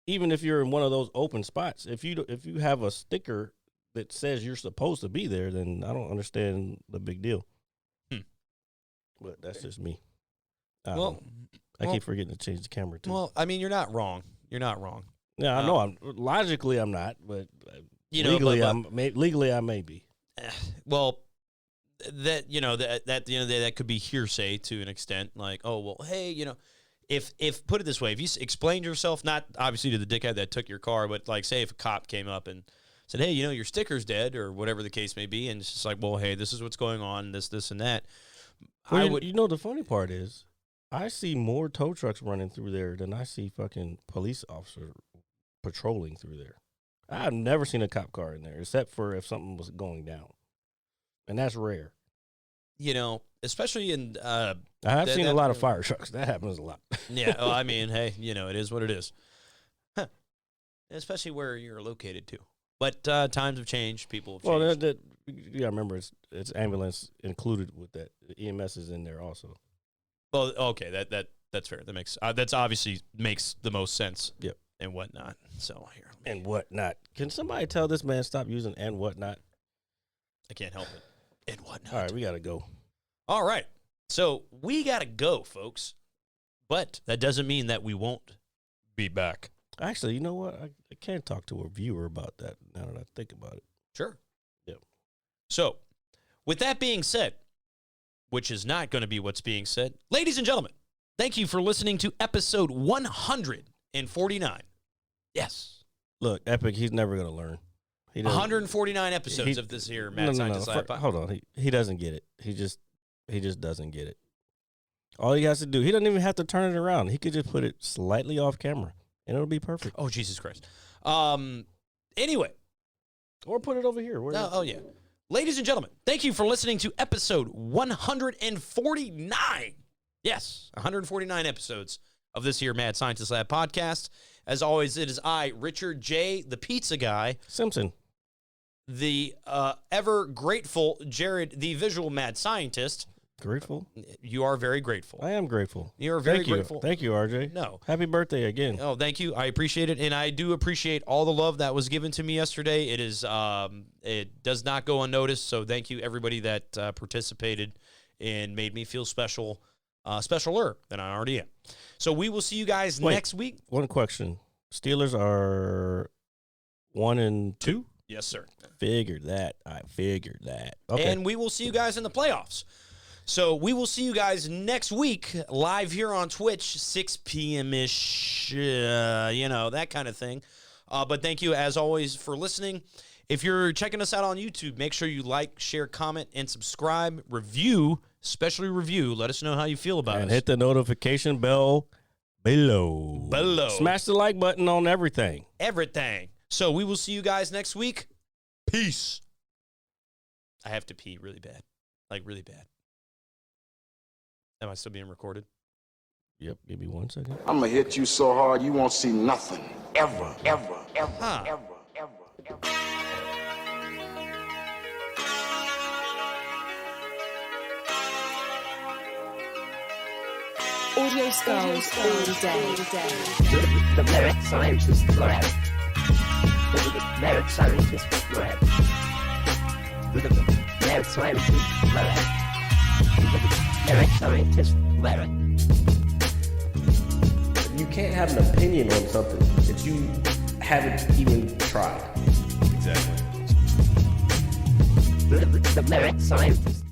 even if you're in one of those open spots, if you have a sticker that says you're supposed to be there, then I don't understand the big deal. But that's just me. Well, I keep forgetting to change the camera too. well, I mean, you're not wrong. You're not wrong. Yeah, I know. I'm logically I'm not, but You know, legally legally I may be. Well, that that at the end of the day, that could be hearsay to an extent. Like, oh well, hey, if put it this way, if you explained yourself, not obviously to the dickhead that took your car, but like say if a cop came up and said, hey, your sticker's dead or whatever the case may be, and it's just like, well, hey, this is what's going on, this and that. Well, I would. the funny part is, I see more tow trucks running through there than I see fucking police officers patrolling through there. I've never seen a cop car in there, except for if something was going down, and that's rare. Especially in. I have seen a lot of fire trucks. That happens a lot. Yeah, well, I mean, hey, it is what it is. Huh. Especially where you're located too. But times have changed. People have changed. Well, you gotta remember it's ambulance included with that. The EMS is in there also. Well, okay, that's fair. That makes that's obviously makes the most sense. Yep. And whatnot. So here. And whatnot. Can somebody tell this man stop using and whatnot? I can't help it. And whatnot. All right, we gotta go. All right. So we gotta go, folks. But that doesn't mean that we won't be back. Actually, you know what? I can't talk to a viewer about that now that I think about it. Sure. Yep. So, with that being said, which is not going to be what's being said, ladies and gentlemen, thank you for listening to episode 149. Yes. Look, Epic, he's never going to learn. 149 episodes of this here Mad Scientist Lab podcast. Hold on. He doesn't get it. He just doesn't get it. All he has to do, he doesn't even have to turn it around. He could just put it slightly off camera, and it'll be perfect. Oh, Jesus Christ. Anyway. Or put it over here. Oh, yeah. Ladies and gentlemen, thank you for listening to episode 149. Yes, 149 episodes of this here Mad Scientist Lab podcast. As always, it is I, Richard J., the pizza guy. Simpson. The ever grateful Jared, the visual mad scientist. Grateful? You are very grateful. I am grateful. You're very grateful. Thank you, RJ. No. Happy birthday again. Oh, thank you. I appreciate it, and I do appreciate all the love that was given to me yesterday. It is, it does not go unnoticed. So thank you, everybody that participated and made me feel special, specialer than I already am. So we will see you guys next week. One question: Steelers are 1-2. Yes, sir. Figured that. I figured that. Okay. And we will see you guys in the playoffs. So we will see you guys next week live here on Twitch, 6 p.m.-ish, that kind of thing. But thank you, as always, for listening. If you're checking us out on YouTube, make sure you like, share, comment, and subscribe. Review, especially review. Let us know how you feel about and us. hit the notification bell below. Smash the like button on everything. Everything. So we will see you guys next week. Peace. I have to pee really bad. Like, really bad. Am I still being recorded? Yep, give me 1 second. I'm gonna hit you so hard you won't see nothing. Ever, ever, ever, Huh. ever, ever, ever. Audio skulls all day. The Merit Scientist Lab. The Merit Scientist Lab. The Merit Scientist Lab. Merit Scientist Lab. You can't have an opinion on something that you haven't even tried. Exactly. The Merit Scientist